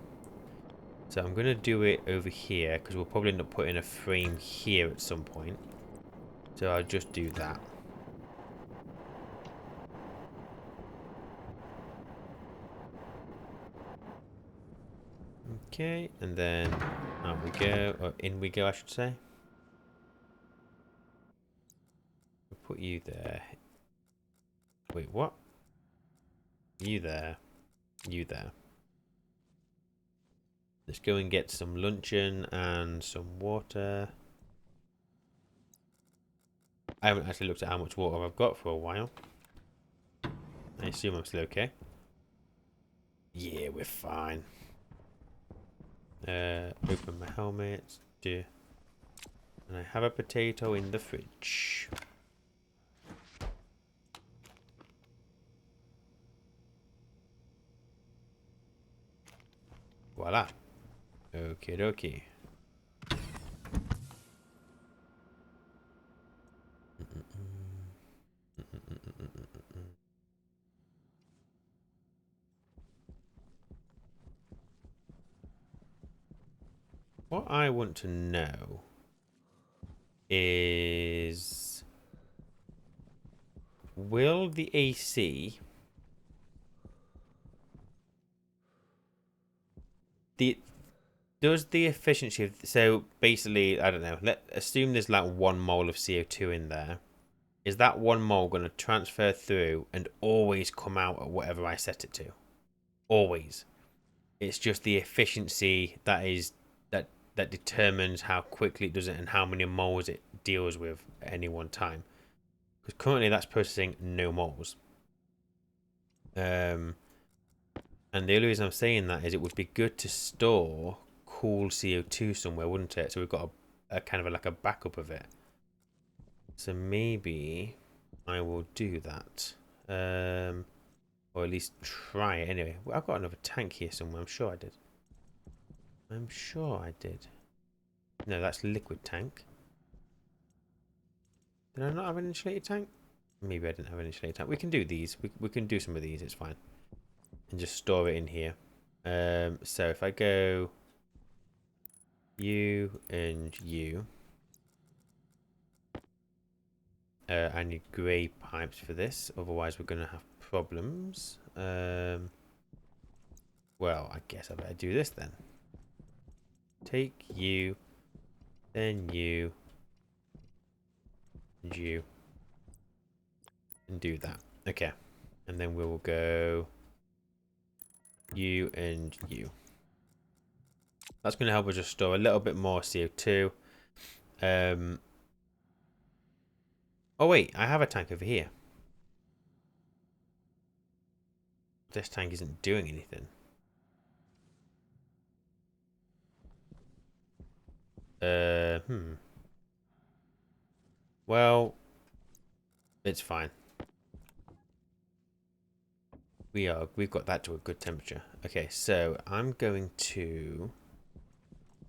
So I'm going to do it over here because we'll probably end up putting a frame here at some point. So I'll just do that. Okay, and then out we go, or in we go, I should say. We'll put you there. Wait, what? You there. You there. Let's go and get some luncheon and some water. I haven't actually looked at how much water I've got for a while. I assume I'm still okay. Yeah, we're fine. Open my helmet. And I have a potato in the fridge. Voila. Okie dokie. What I want to know is, will the AC does the efficiency of, so basically, I don't know, let's assume there's like 1 mole of CO2 in there. Is that 1 mole going to transfer through and always come out at whatever I set it to? Always. It's just the efficiency that determines how quickly it does it and how many moles it deals with at any one time. Because currently that's processing no moles. And the only reason I'm saying that is it would be good to store cool CO2 somewhere, wouldn't it? So we've got a kind of like a backup of it. So maybe I will do that. Well, Or at least try it anyway. Well, I've got another tank here somewhere. I'm sure I did. I'm sure I did. No, that's liquid tank. Did I not have an insulated tank? Maybe I didn't have an insulated tank. We can do these. We can do some of these. It's fine. And just store it in here. So if I go you and you. I need grey pipes for this. Otherwise we're going to have problems. Well, I guess I better do this then. Take you. Then you. And you. And do that. Okay. And then we will go you and you. That's going to help us just store a little bit more CO2. Oh wait, I have a tank over here. This tank isn't doing anything. Well, it's fine. We've got that to a good temperature. Okay, so I'm going to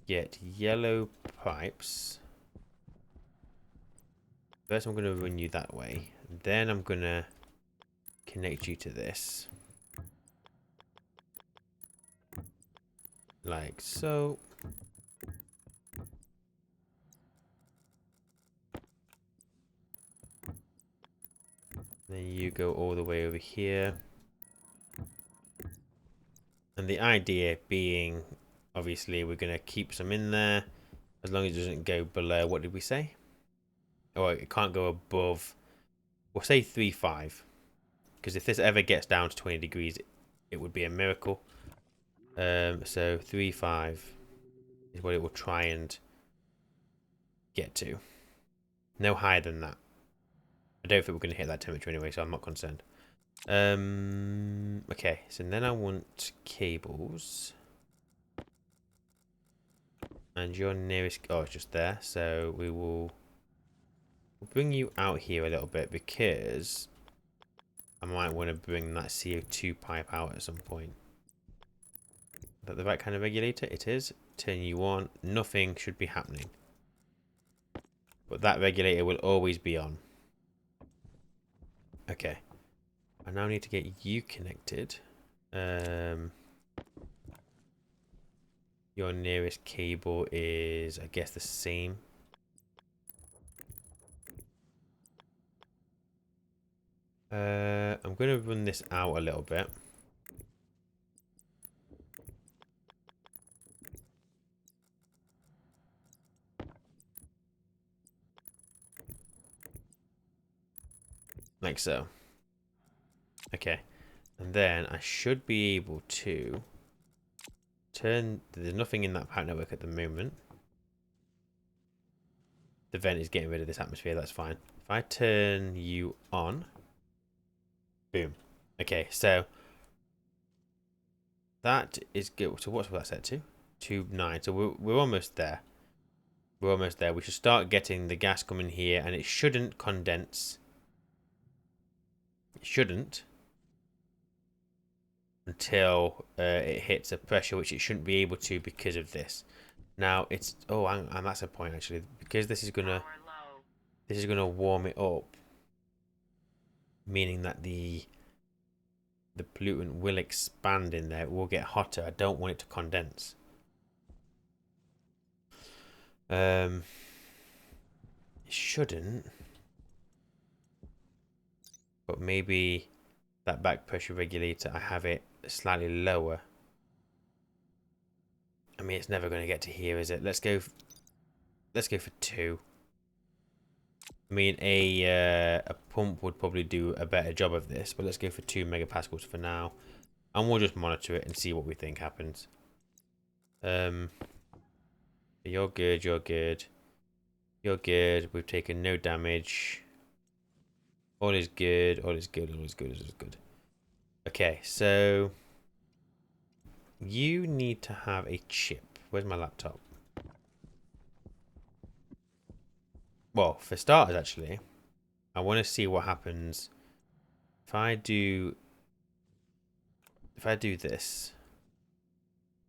get yellow pipes. First I'm going to run you that way. Then I'm going to connect you to this. Like so. Then you go all the way over here. And the idea being, obviously, we're going to keep some in there. As long as it doesn't go below, what did we say? Oh, it can't go above, we'll say 3.5. Because if this ever gets down to 20 degrees, it would be a miracle. So 3.5 is what it will try and get to. No higher than that. I don't think we're going to hit that temperature anyway, so I'm not concerned. Okay, so then I want cables. And your nearest... Oh, it's just there. So we'll bring you out here a little bit because I might want to bring that CO2 pipe out at some point. Is that the right kind of regulator? It is. Turn you on. Nothing should be happening. But that regulator will always be on. Okay. I now need to get you connected. Your nearest cable is, I guess, the same. I'm going to run this out a little bit. Like so. Okay. And then I should be able to turn... There's nothing in that pipe network at the moment. The vent is getting rid of this atmosphere. That's fine. If I turn you on... Boom. Okay, so... That is good. So what's that set to? 2.9. So we're almost there. We're almost there. We should start getting the gas coming here. And it shouldn't condense. It shouldn't. Until it hits a pressure which it shouldn't be able to because of this. Now it's and that's a point actually, because this is gonna warm it up, meaning that the pollutant will expand in there. It will get hotter. I don't want it to condense. It shouldn't, but maybe that back pressure regulator, I have it slightly lower. I mean, it's never going to get to here, is it? Let's go for 2. I mean, a pump would probably do a better job of this, but let's go for 2 megapascals for now, and we'll just monitor it and see what we think happens. You're good. You're good. You're good. We've taken no damage. All is good. All is good. All is good. All is good. Okay, so you need to have a chip. Where's my laptop? Well, for starters, actually, I want to see what happens if I do if I do this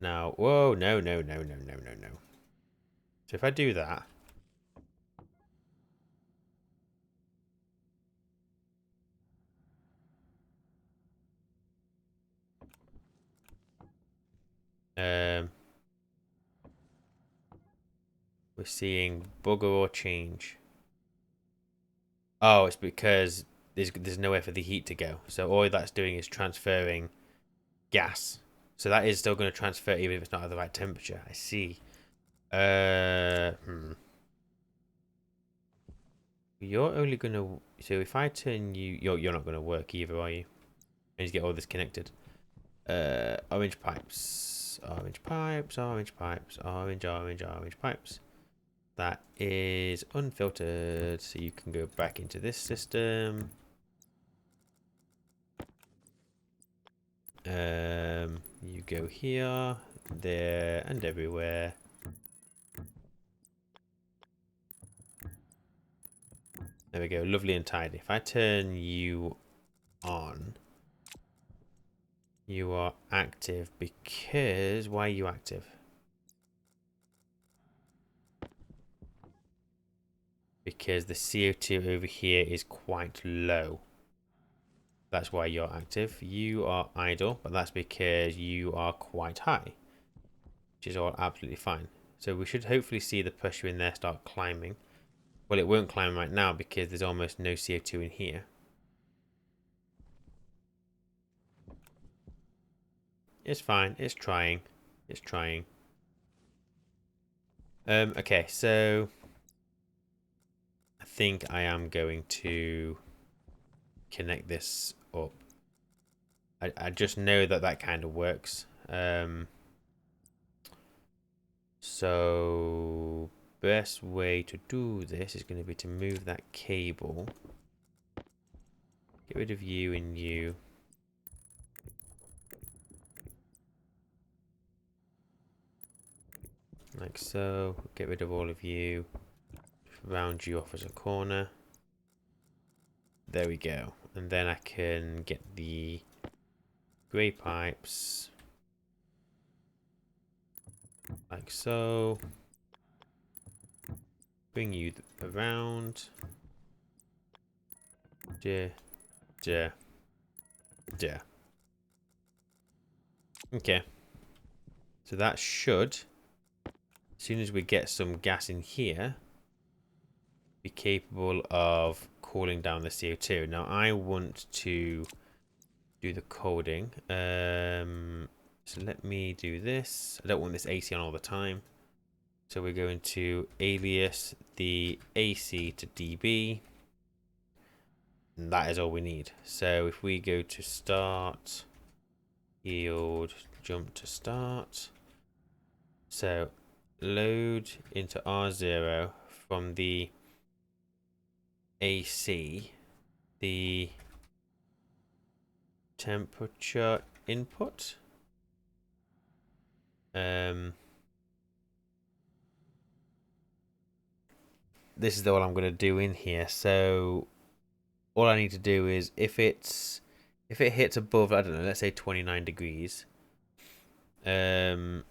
now, whoa, no, no, no, no, no, no, no. So if I do that, we're seeing bugger or change. Oh, it's because there's nowhere for the heat to go. So all that's doing is transferring gas. So that is still going to transfer even if it's not at the right temperature. I see. You're only going to... So if I turn you... You're not going to work either, are you? I need to get all this connected. Orange pipes. Orange pipes, orange pipes, orange, orange, orange pipes. That is unfiltered, so you can go back into this system. You go here, there, and everywhere. There we go, lovely and tidy. If I turn you on, you are active because... Why are you active? Because the CO2 over here is quite low. That's why you're active. You are idle, but that's because you are quite high, which is all absolutely fine. So we should hopefully see the pusher in there start climbing. Well, it won't climb right now because there's almost no CO2 in here. It's fine. It's trying. It's trying. Okay, so I think I am going to connect this up. I just know that that kind of works. So best way to do this is going to be to move that cable. Get rid of you and you. Like so. Get rid of all of you. Round you off as a corner. There we go. And then I can get the grey pipes. Like so. Bring you around. Yeah. Yeah. Yeah. Okay. So that should, as soon as we get some gas in here, be capable of cooling down the CO2. Now I want to do the coding. So let me do this. I don't want this AC on all the time. So we're going to alias the AC to dB. And that is all we need. So if we go to start, yield, jump to start. So load into R0 from the AC, the temperature input. This is all I'm going to do in here. So all I need to do is if it hits above, I don't know, let's say 29 degrees. So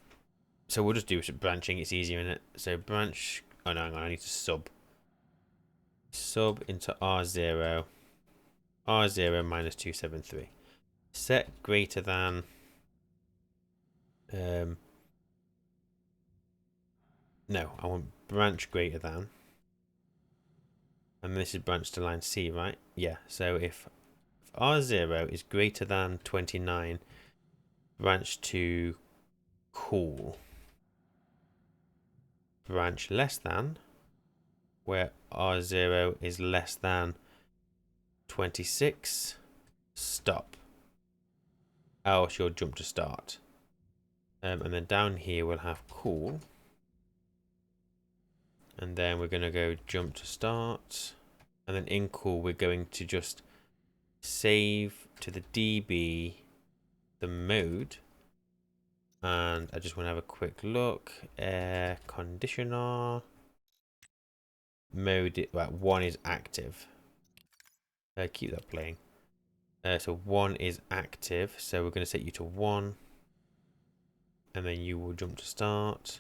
we'll just do branching. It's easier in it. So branch. Oh no, hang on, I need to sub into R0. R0 minus 273. Set greater than. No, I want branch greater than. And this is branch to line C, right? Yeah. So if R0 is greater than 29, branch to cool. Branch less than, where R0 is less than 26, stop. Else you'll jump to start. And then down here we'll have cool. And then we're going to go jump to start. And then in cool we're going to just save to the dB the mode. And I just want to have a quick look. Air conditioner. Mode, right, 1 is active. Keep that playing. So 1 is active, so we're going to set you to 1. And then you will jump to start.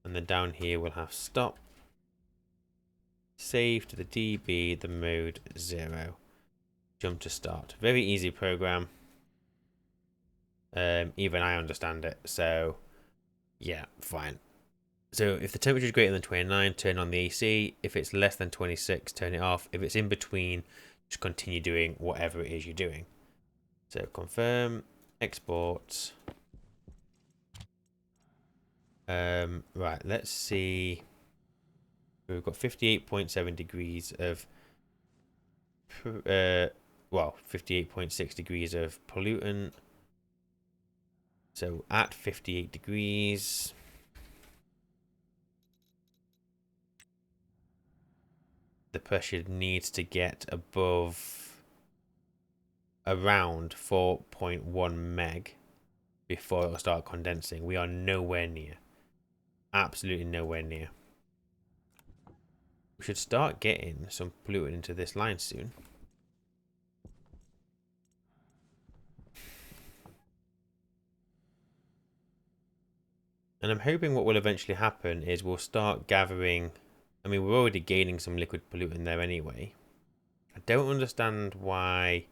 And then down here we'll have stop. Save to the DB, the mode 0. Jump to start. Very easy program. Even I understand it, so yeah, fine. So if the temperature is greater than 29, turn on the AC. If it's less than 26, turn it off. If it's in between, just continue doing whatever it is you're doing. So confirm, export. Right, let's see. We've got 58.7 degrees of, well, 58.6 degrees of pollutant. So at 58 degrees, the pressure needs to get above around 4.1 meg before it'll start condensing. We are nowhere near. Absolutely nowhere near. We should start getting some pollutant into this line soon. And I'm hoping what will eventually happen is we'll start gathering. I mean, we're already gaining some liquid pollutant there anyway. I don't understand why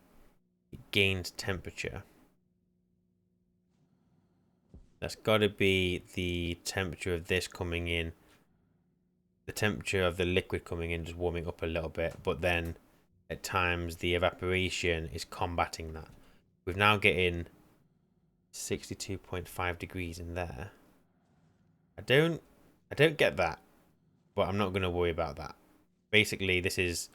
it gains temperature. That's got to be the temperature of this coming in. The temperature of the liquid coming in just warming up a little bit. But then at times the evaporation is combating that. We've now getting 62.5 degrees in there. I don't get that, but I'm not going to worry about that. Basically, this is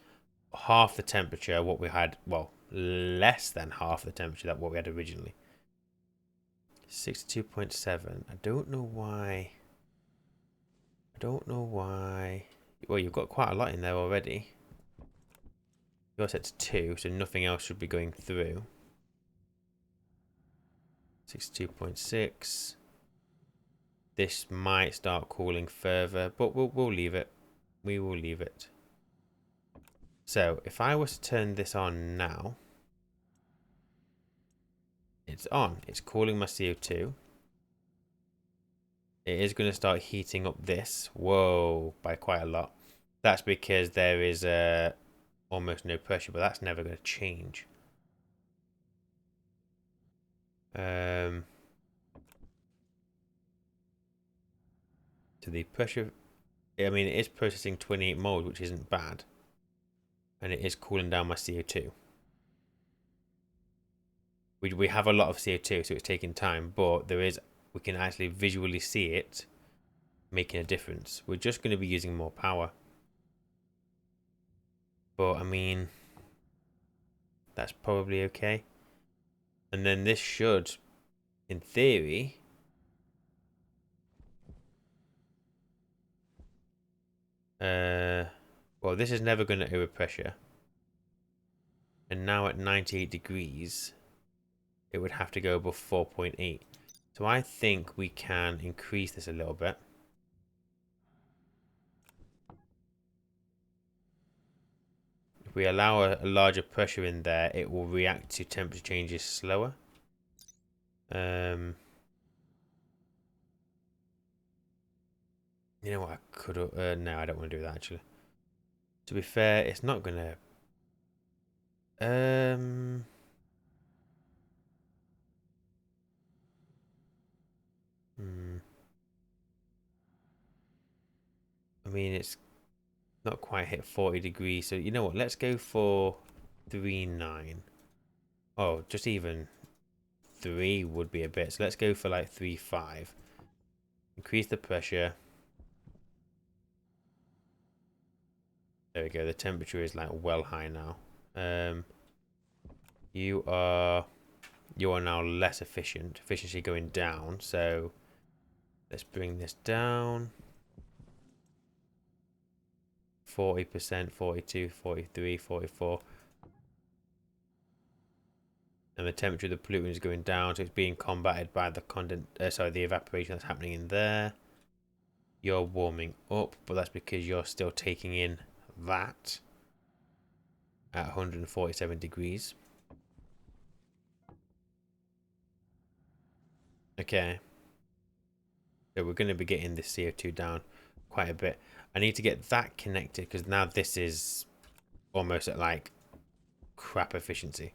half the temperature what we had, well, less than half the temperature that what we had originally. 62.7. I don't know why. Well, you've got quite a lot in there already. You're set to 2, so nothing else should be going through. 62.6. This might start cooling further, but we'll leave it. We will leave it. So if I was to turn this on now, it's on. It's cooling my CO2. It is going to start heating up this. Whoa, by quite a lot. That's because there is almost no pressure, but that's never going to change. To the pressure, I mean, it is processing 28 moles, which isn't bad. And it is cooling down my CO2. We have a lot of CO2, so it's taking time, but we can actually visually see it making a difference. We're just going to be using more power. But, I mean, that's probably okay. And then this should, in theory, well, this is never going to overpressure. And now at 98 degrees, it would have to go above 4.8. So I think we can increase this a little bit. If we allow a larger pressure in there, it will react to temperature changes slower. You know what, I could no, I don't want to do that actually. To be fair, it's not gonna I mean, it's not quite hit 40 degrees, so you know what, let's go for 3.9. Oh, just even 3 would be a bit, so let's go for like 3.5. Increase the pressure. There we go, the temperature is like well high now. You are now less efficient. Efficiency going down, so let's bring this down. 40%, 42, 43, 44. And the temperature of the pollutant is going down, so it's being combated by the the evaporation that's happening in there. You're warming up, but that's because you're still taking in that at 147 degrees. Okay. So we're going to be getting the CO2 down quite a bit. I need to get that connected because now this is almost at like crap efficiency.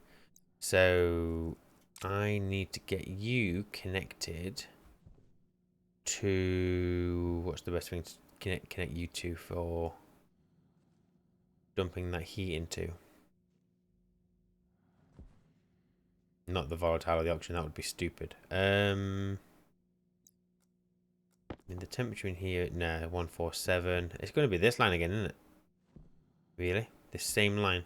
So I need to get you connected to, what's the best thing to connect you to for dumping that heat into? Not the volatile or the oxygen, that would be stupid. I mean, the temperature in here, no, 147. It's going to be this line again, isn't it? Really? This same line.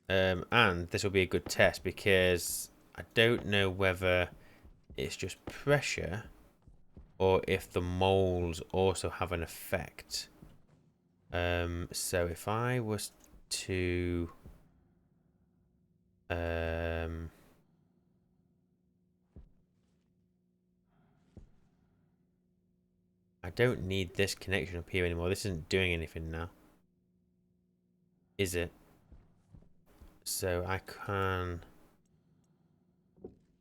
And this will be a good test because I don't know whether it's just pressure or if the moles also have an effect. So if I was to I don't need this connection up here anymore. This isn't doing anything now, is it? So I can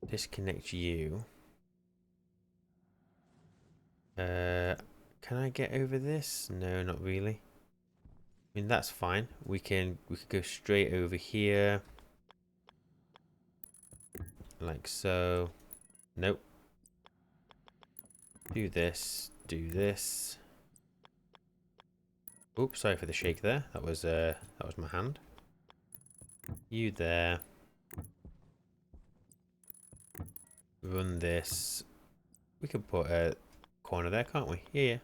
disconnect you. Can I get over this? No, not really. I mean, that's fine. We could go straight over here. Like so. Nope. Do this. Do this. Oops, sorry for the shake there. That was my hand. You there. Run this. We can put a corner there, can't we? Yeah, yeah.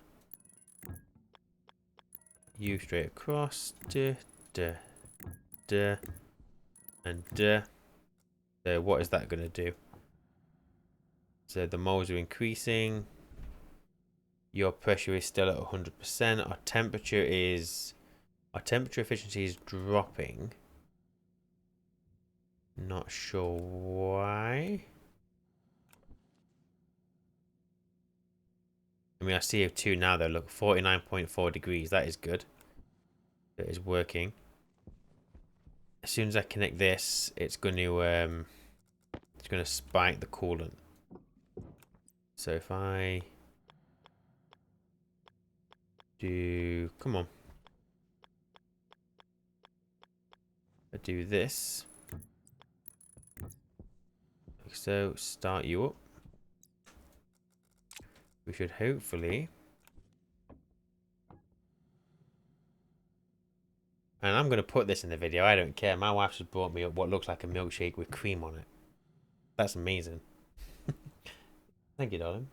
You straight across. Duh, duh, duh, and duh. So what is that going to do? So the moles are increasing. Your pressure is still at 100%. Our temperature efficiency is dropping. Not sure why. I mean, our CO2 now though, look, 49.4 degrees. That is good. It is working. As soon as I connect this, it's going to spike the coolant. So if I do, come on, I do this, like so, start you up. We should hopefully, and I'm going to put this in the video, I don't care. My wife just brought me up what looks like a milkshake with cream on it. That's amazing. Thank you, darling.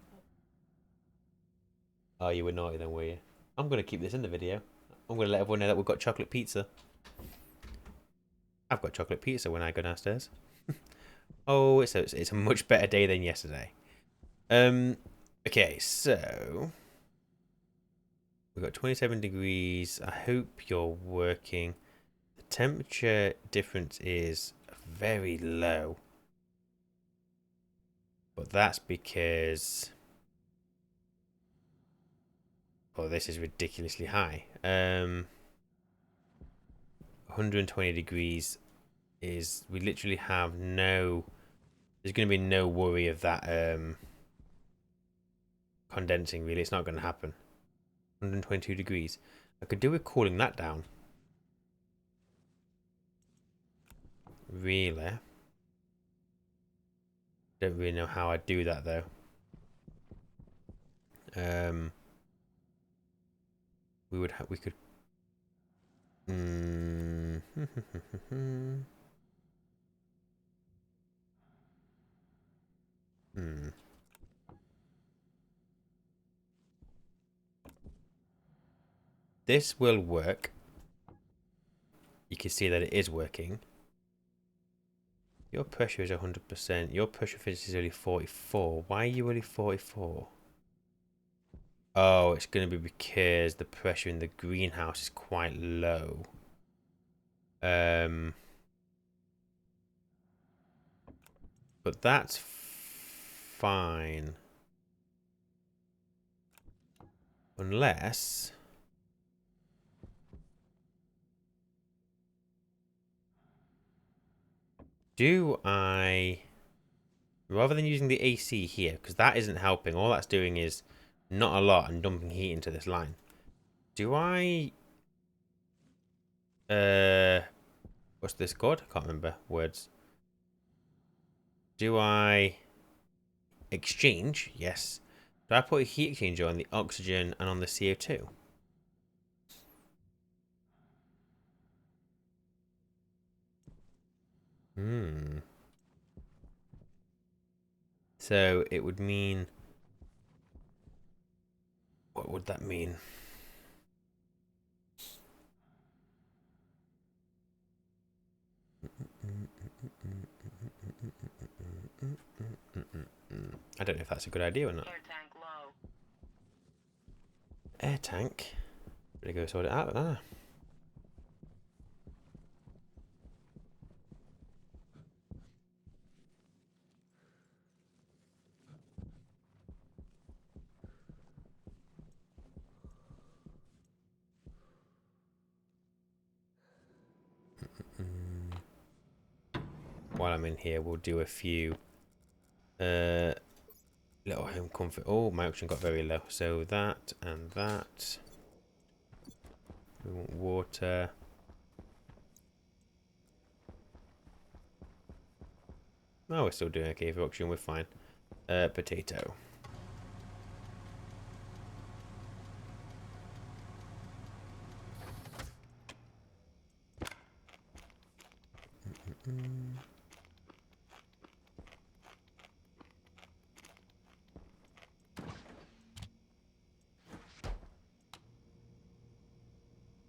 Oh, you were naughty then, were you? I'm going to keep this in the video. I'm going to let everyone know that we've got chocolate pizza. I've got chocolate pizza when I go downstairs. Oh, it's a much better day than yesterday. Okay, so we've got 27 degrees. I hope you're working. The temperature difference is very low. But that's because, oh, this is ridiculously high. 120 degrees is, we literally have no, there's going to be no worry of that condensing, really. It's not going to happen. 122 degrees. I could do with cooling that down. Really? Don't really know how I'd do that though. We could. Hmm. Hmm. This will work. You can see that it is working. Your pressure is 100%. Your pressure efficiency is only 44. Why are you only 44? Oh, it's going to be because the pressure in the greenhouse is quite low. But that's fine. Unless... Do I... Rather than using the AC here, because that isn't helping. All that's doing is not a lot and dumping heat into this line. Do I... What's this called? I can't remember words. Do I exchange? Yes. Do I put a heat exchanger on the oxygen and on the CO2? Hmm. So it would mean... What would that mean? I don't know if that's a good idea or not. Air tank low. Air tank. Better go sort it out, huh? While I'm in here, we'll do a few little home comfort. Oh, my oxygen got very low. So that and that. We want water. Oh, we're still doing okay for oxygen. We're fine. Potato.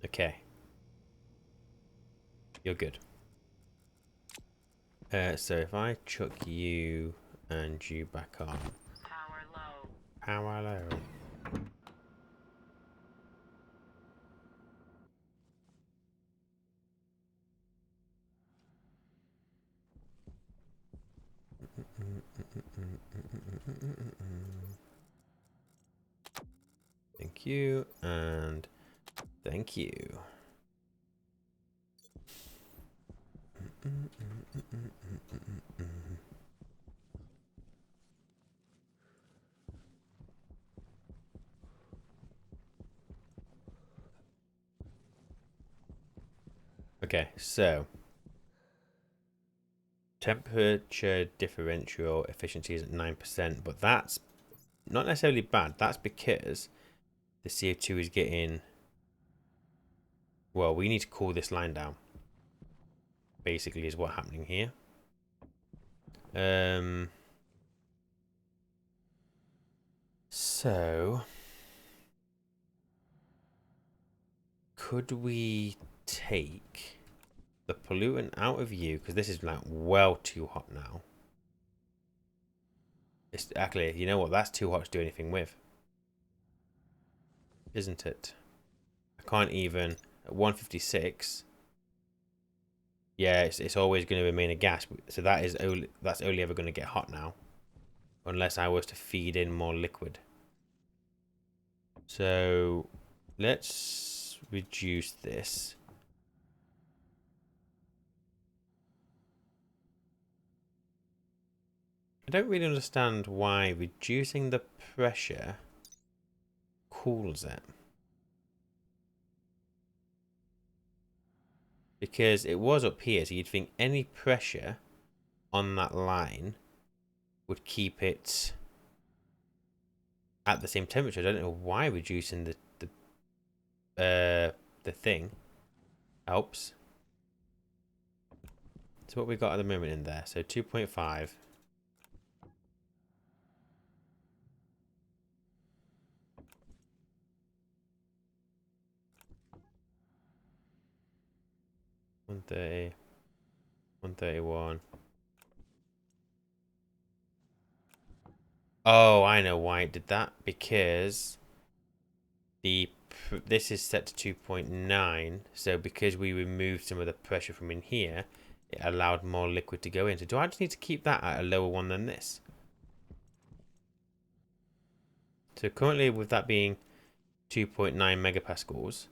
Okay. You're good. So if I chuck you and you back on. Power low. Power low. Thank you and thank you. Okay, so temperature differential efficiency is at 9%, but that's not necessarily bad. That's because the CO2 is getting... Well, we need to cool this line down. Basically is what's happening here. So... Could we take the pollutant out of you? Because this is like well too hot now. It's actually, you know what? That's too hot to do anything with. Isn't it? I can't even... At 156... Yeah, it's always going to remain a gas. So that's only ever going to get hot now. Unless I was to feed in more liquid. So let's reduce this. I don't really understand why reducing the pressure cools it. Because it was up here, so you'd think any pressure on that line would keep it at the same temperature. I don't know why reducing the thing helps. So what we got at the moment in there? So 2.5. One 131. Oh, I know why it did that. Because this is set to 2.9. So because we removed some of the pressure from in here, it allowed more liquid to go in. So do I just need to keep that at a lower one than this? So currently with that being 2.9 megapascals,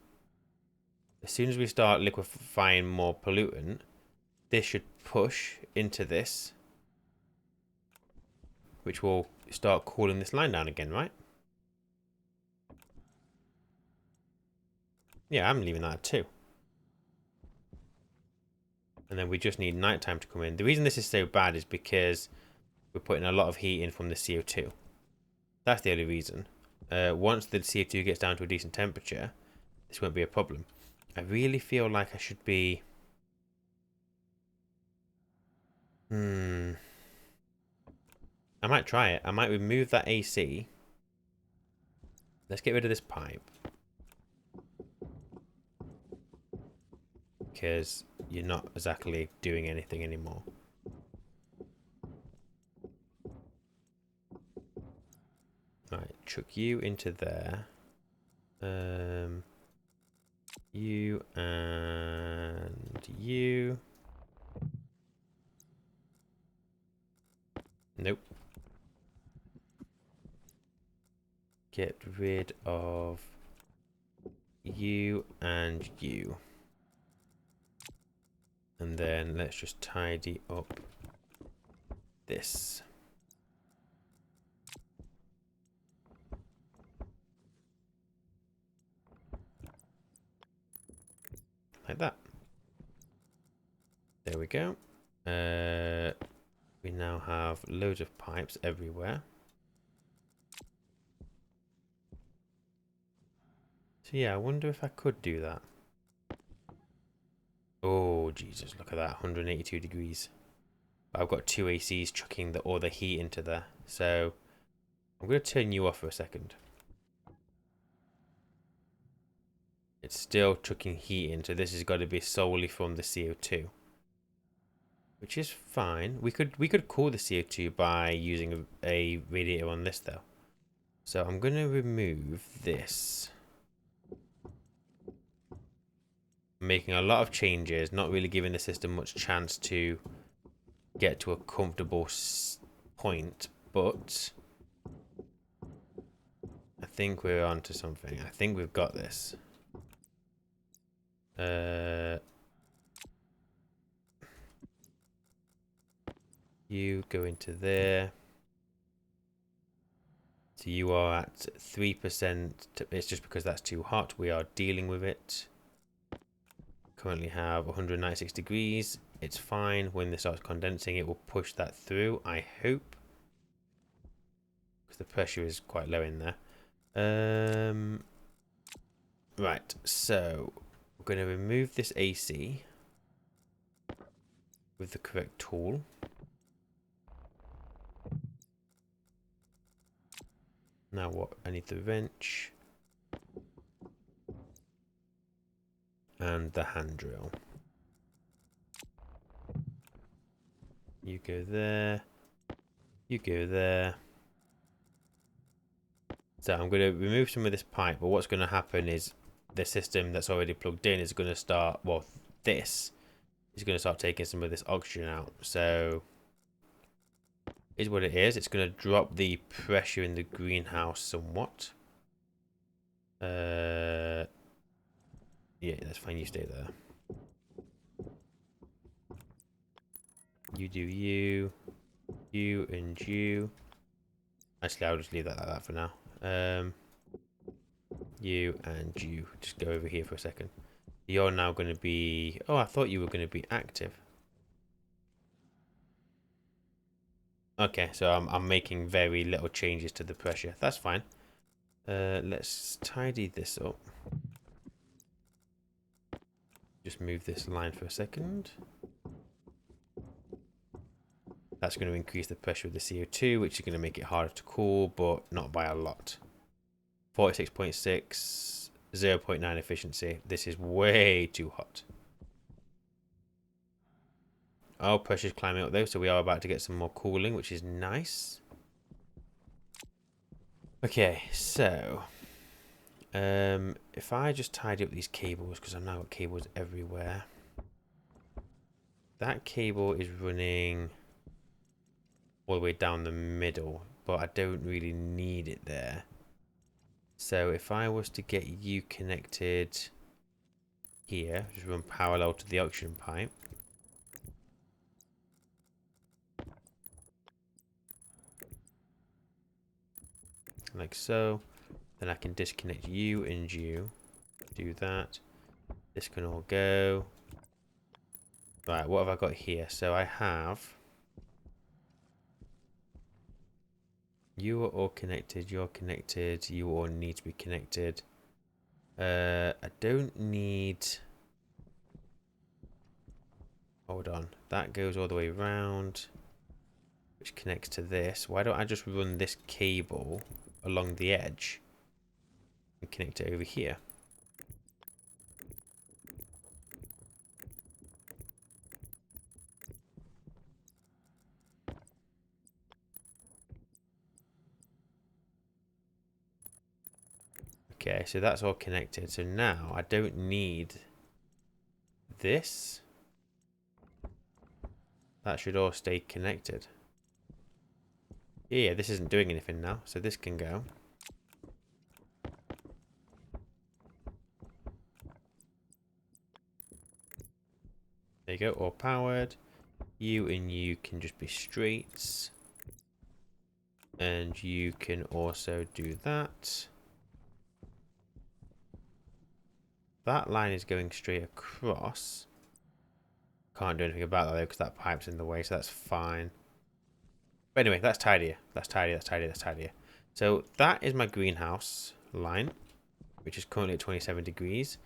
as soon as we start liquefying more pollutant, this should push into this which will start cooling this line down again, right? Yeah, I'm leaving that at 2. And then we just need nighttime to come in. The reason this is so bad is because we're putting a lot of heat in from the CO2. That's the only reason. Once the CO2 gets down to a decent temperature, this won't be a problem. I really feel like I should be... I might try it. I might remove that AC. Let's get rid of this pipe. Because you're not exactly doing anything anymore. Right, chuck you into there. You and you. Nope. Get rid of you and you. And then let's just tidy up this. Like that. There we go. We now have loads of pipes everywhere. So yeah, I wonder if I could do that. Oh, Jesus, look at that. 182 degrees. I've got 2 ACs chucking all the heat into there. So I'm going to turn you off for a second. It's still chucking heat in, so this has got to be solely from the CO2. Which is fine. We could cool the CO2 by using a radiator on this though. So I'm going to remove this. I'm making a lot of changes, not really giving the system much chance to get to a comfortable point, but I think we're onto something. I think we've got this. You go into there. So you are at 3%. It's just because that's too hot. We are dealing with it. Currently have 196 degrees. It's fine. When this starts condensing, it will push that through, I hope. Because the pressure is quite low in there. Right, so we're going to remove this AC with the correct tool. Now what? I need the wrench and the hand drill. You go there. You go there. So I'm going to remove some of this pipe, but what's going to happen is the system that's already plugged in is going to start, well, this is going to start taking some of this oxygen out. So is what it is. It's going to drop the pressure in the greenhouse somewhat. Yeah, that's fine. You stay there. You do you. You and you. Actually, I'll just leave that like that for now. You and you. Just go over here for a second. You're now going to be... Oh, I thought you were going to be active. Okay, so I'm making very little changes to the pressure. That's fine. Let's tidy this up. Just move this line for a second. That's going to increase the pressure of the CO2, which is going to make it harder to cool, but not by a lot. 46.6, 0.9 efficiency. This is way too hot. Oh, pressure's climbing up though, so we are about to get some more cooling, which is nice. Okay, so if I just tidy up these cables, because I've now got cables everywhere. That cable is running all the way down the middle, but I don't really need it there. So if I was to get you connected here, just run parallel to the oxygen pipe. like so. Then I can disconnect you and you. Do that. This can all go. Right, what have I got here? So I have... You are all connected, you're connected, you all need to be connected. I don't need... Hold on. That goes all the way around, which connects to this. Why don't I just run this cable along the edge and connect it over here? Okay, so that's all connected. So now I don't need this. That should all stay connected. Yeah, this isn't doing anything now, so this can go. There you go, all powered. You and you can just be straights. And you can also do that. That line is going straight across. Can't do anything about that though, because that pipe's in the way, so that's fine. But anyway, that's tidier. That's tidier, that's tidier, that's tidier. So that is my greenhouse line, which is currently at 27 degrees.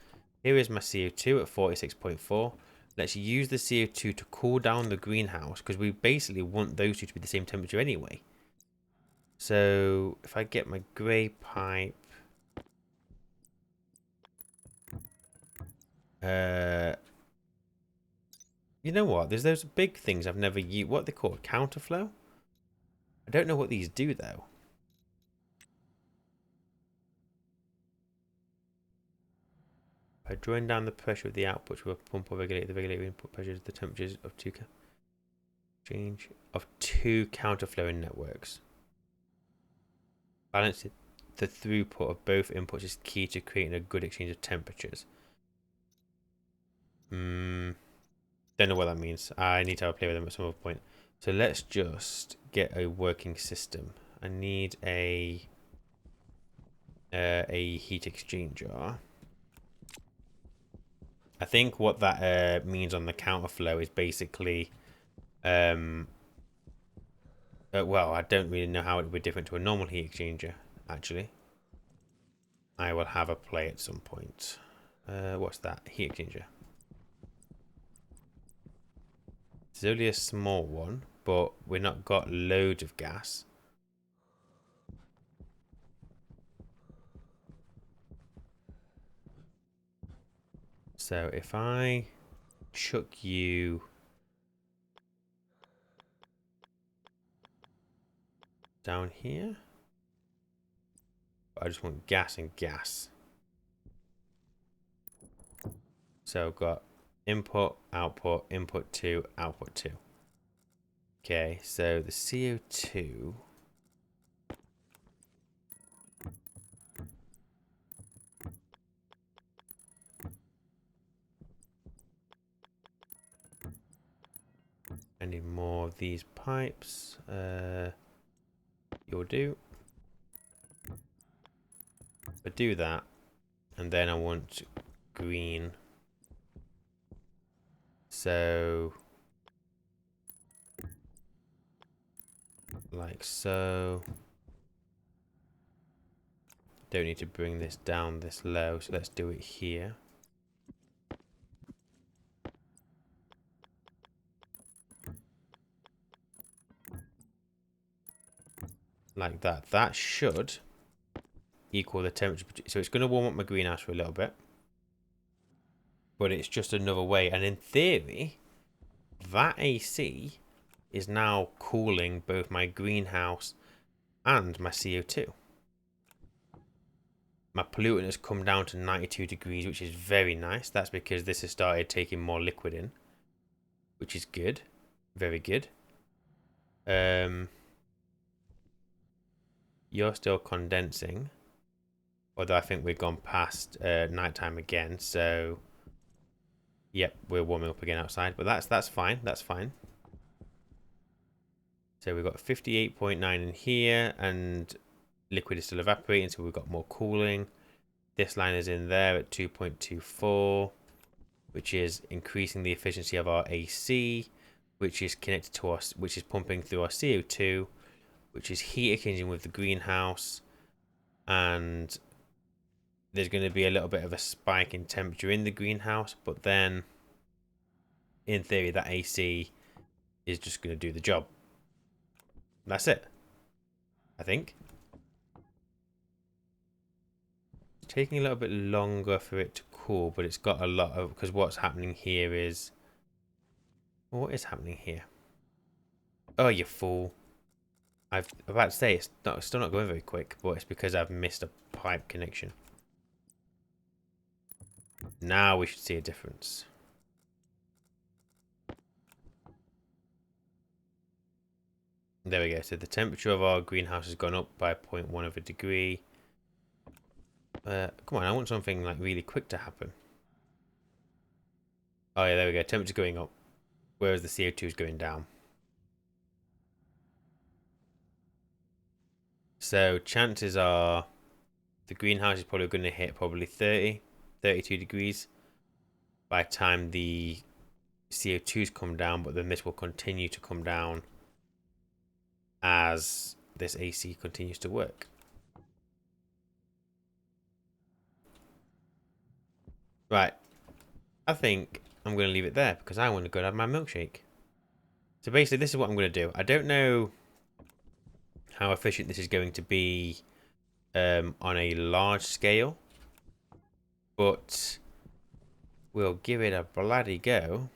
Here is my CO2 at 46.4. Let's use the CO2 to cool down the greenhouse, because we basically want those two to be the same temperature anyway. So if I get my grey pipe, you know what? There's those big things I've never used. What are they called? Counterflow? I don't know what these do though. By drawing down the pressure of the output with a pump or regulator, the regulator input pressure is the temperatures of two counterflowing networks. Balancing the throughput of both inputs is key to creating a good exchange of temperatures. Don't know what that means. I need to have a play with them at some other point. So let's just get a working system. I need a heat exchanger. I think what that means on the counterflow is basically, well, I don't really know how it would be different to a normal heat exchanger, actually. I will have a play at some point. What's that? Heat exchanger. It's only a small one, but we've not got loads of gas. So if I chuck you down here, I just want gas and gas. So I've got input, input 2, output 2. Okay, so the CO2... I need more of these pipes. You'll do. But do that. And then I want green. So... like so. Don't need to bring this down this low, so let's do it here. Like that. That should equal the temperature. So it's going to warm up my greenhouse for a little bit. But it's just another way. And in theory, that AC is now cooling both my greenhouse and my CO2. My pollutant has come down to 92 degrees, which is very nice. That's because this has started taking more liquid in, which is good. Very good. You're still condensing. Although I think we've gone past nighttime again, so yep, we're warming up again outside. But that's fine. That's fine. So we've got 58.9 in here, and liquid is still evaporating, so we've got more cooling. This line is in there at 2.24, which is increasing the efficiency of our AC, which is connected to us, which is pumping through our CO2, which is heat exchanging with the greenhouse, and there's going to be a little bit of a spike in temperature in the greenhouse, but then in theory that AC is just going to do the job. That's it, I think. It's taking a little bit longer for it to cool, but it's got a lot of, because what's happening here is, what is happening here? Oh, you fool. I'm about to say it's still not going very quick, but it's because I've missed a pipe connection. Now we should see a difference. There we go. So the temperature of our greenhouse has gone up by 0.1 of a degree. Come on, I want something like really quick to happen. Oh yeah, there we go. Temperature going up, whereas the CO2 is going down. So chances are the greenhouse is probably going to hit probably 32 degrees by the time the CO2's come down, but then this will continue to come down as this AC continues to work. Right, I think I'm going to leave it there because I want to go and have my milkshake. So basically this is what I'm going to do. I don't know how efficient this is going to be on a large scale, but we'll give it a bloody go.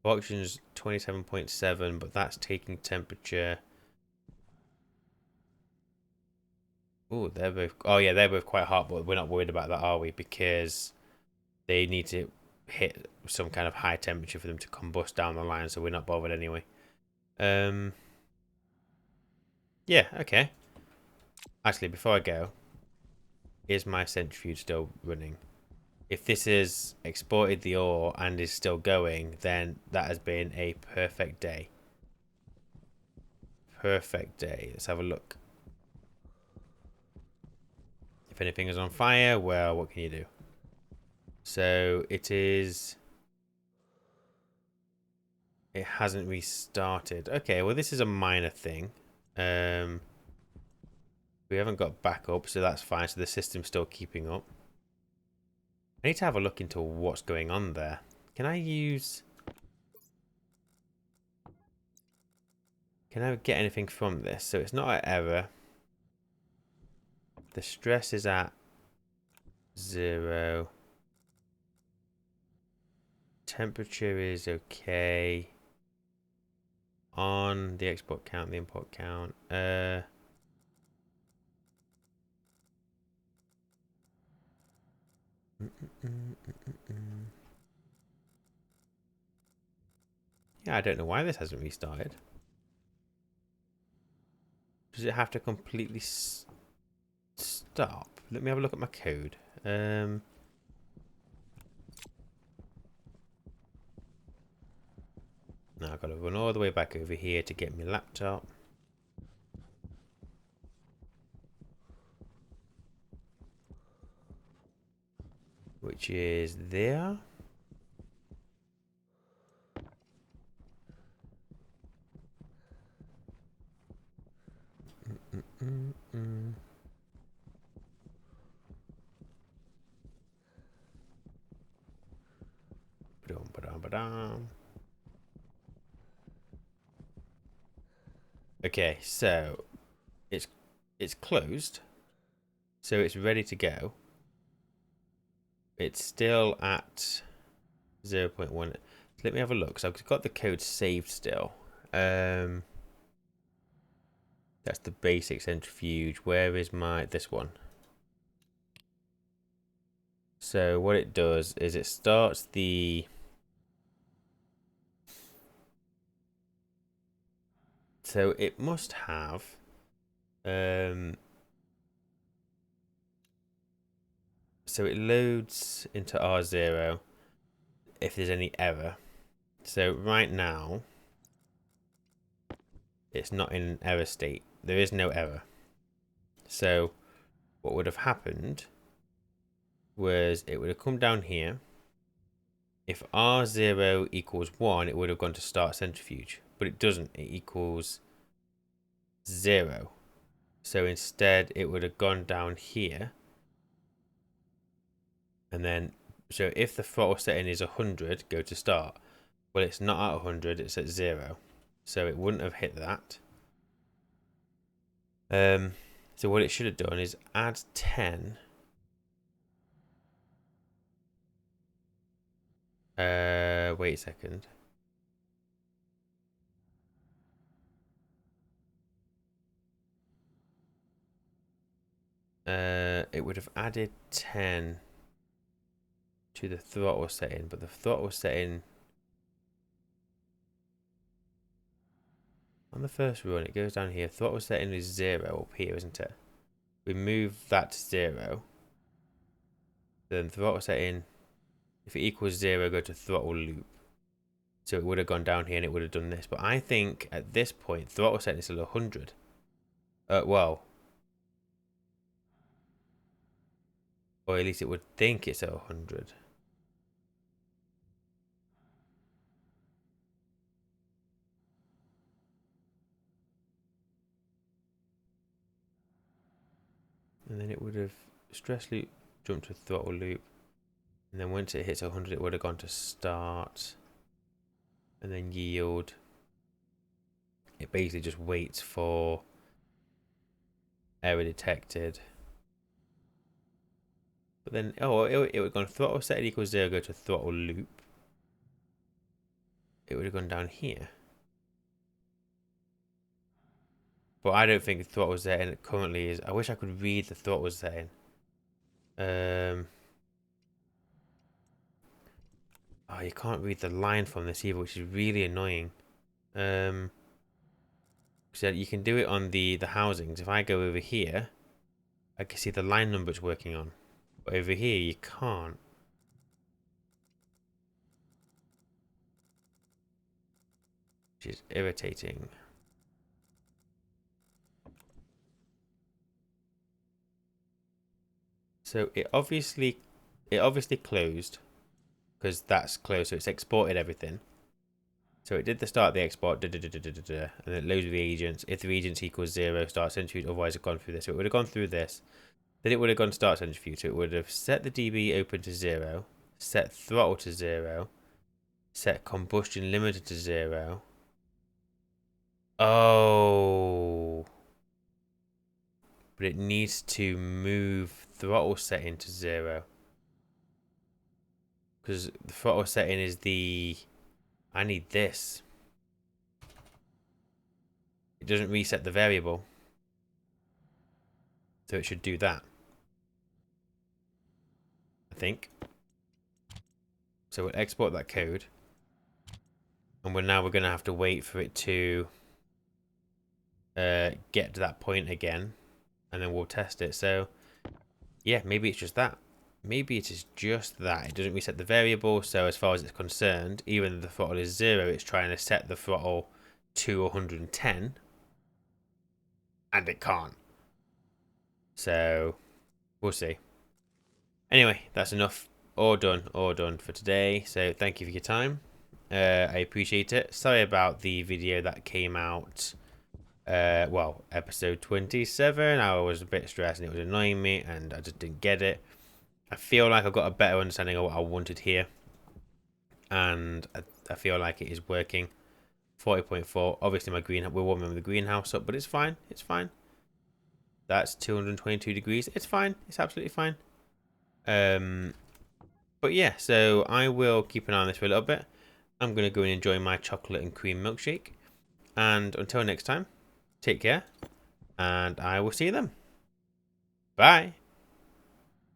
Auction's 27.7, but that's taking temperature. Oh, they're both. Oh yeah, they're both quite hot, but we're not worried about that, are we? Because they need to hit some kind of high temperature for them to combust down the line, so we're not bothered anyway. Yeah, okay. Actually, before I go, is my centrifuge still running? If this has exported the ore and is still going, then that has been a perfect day. Perfect day. Let's have a look. If anything is on fire, well, what can you do? So it is... It hasn't restarted. Okay, well, this is a minor thing. We haven't got backup, so that's fine. So the system's still keeping up. I need to have a look into what's going on there. Can I use... Can I get anything from this? So it's not an error. The stress is at 0. Temperature is okay. On the export count, the import count. Yeah, I don't know why this hasn't restarted. Does it have to completely stop? Let me have a look at my code. Now I've got to run all the way back over here to get my laptop. Which is there. Okay, so it's closed, so it's ready to go. It's still at 0.1. Let me have a look. So I've got the code saved still. That's the basic centrifuge. Where is this one? So what it does is it starts the... So it must have... So it loads into R0 if there's any error. So right now, it's not in an error state. there is no error. So what would have happened was it would have come down here. If R0 equals 1, it would have gone to start centrifuge. But it doesn't. It equals 0. So instead, it would have gone down here. And then, so if the throttle setting is 100, go to start. Well, it's not at 100, it's at 0. So it wouldn't have hit that. So what it should have done is add 10. Wait a second. It would have added 10 to the throttle setting, but the throttle setting on the first run, it goes down here. Throttle setting is 0 up here, isn't it? We move that to 0. Then throttle setting, if it equals 0, go to throttle loop. So it would have gone down here and it would have done this. But I think at this point, throttle setting is still 100. Well, or at least it would think it's at 100. And then it would have stress loop, jumped to throttle loop. And then once it hits 100, it would have gone to start. And then yield. It basically just waits for error detected. But then, oh, it would have gone throttle set equals 0, go to throttle loop. It would have gone down here. But I don't think the throttle setting currently is. I wish I could read the throttle setting. Oh, you can't read the line from this either, which is really annoying. So you can do it on the housings. If I go over here, I can see the line number it's working on. But over here, you can't. Which is irritating. So it obviously closed because that's closed. So it's exported everything. So it did the start of the export, and then it loads of reagents. If the reagents equals 0, start centrifuge. Otherwise, it's gone through this. So it would have gone through this. Then it would have gone start centrifuge. So it would have set the DB open to 0, set throttle to 0, set combustion limited to 0. Oh. But it needs to move throttle setting to 0. Because the throttle setting is the... I need this. It doesn't reset the variable. So it should do that. I think. So we'll export that code. And we're going to have to wait for it to get to that point again. And then we'll test it. So, yeah, maybe it's just that. Maybe it is just that. It doesn't reset the variable. So as far as it's concerned, even though the throttle is 0, it's trying to set the throttle to 110. And it can't. So, we'll see. Anyway, that's enough. All done for today. So thank you for your time. I appreciate it. Sorry about the video that came out. Well, episode 27. I was a bit stressed and it was annoying me and I just didn't get it. I feel like I've got a better understanding of what I wanted here. And I feel like it is working. 40.4. Obviously we're warming the greenhouse up, but it's fine. It's fine. That's 222 degrees. It's fine. It's absolutely fine. But yeah, so I will keep an eye on this for a little bit. I'm going to go and enjoy my chocolate and cream milkshake. And until next time, take care. And I will see you then. Bye.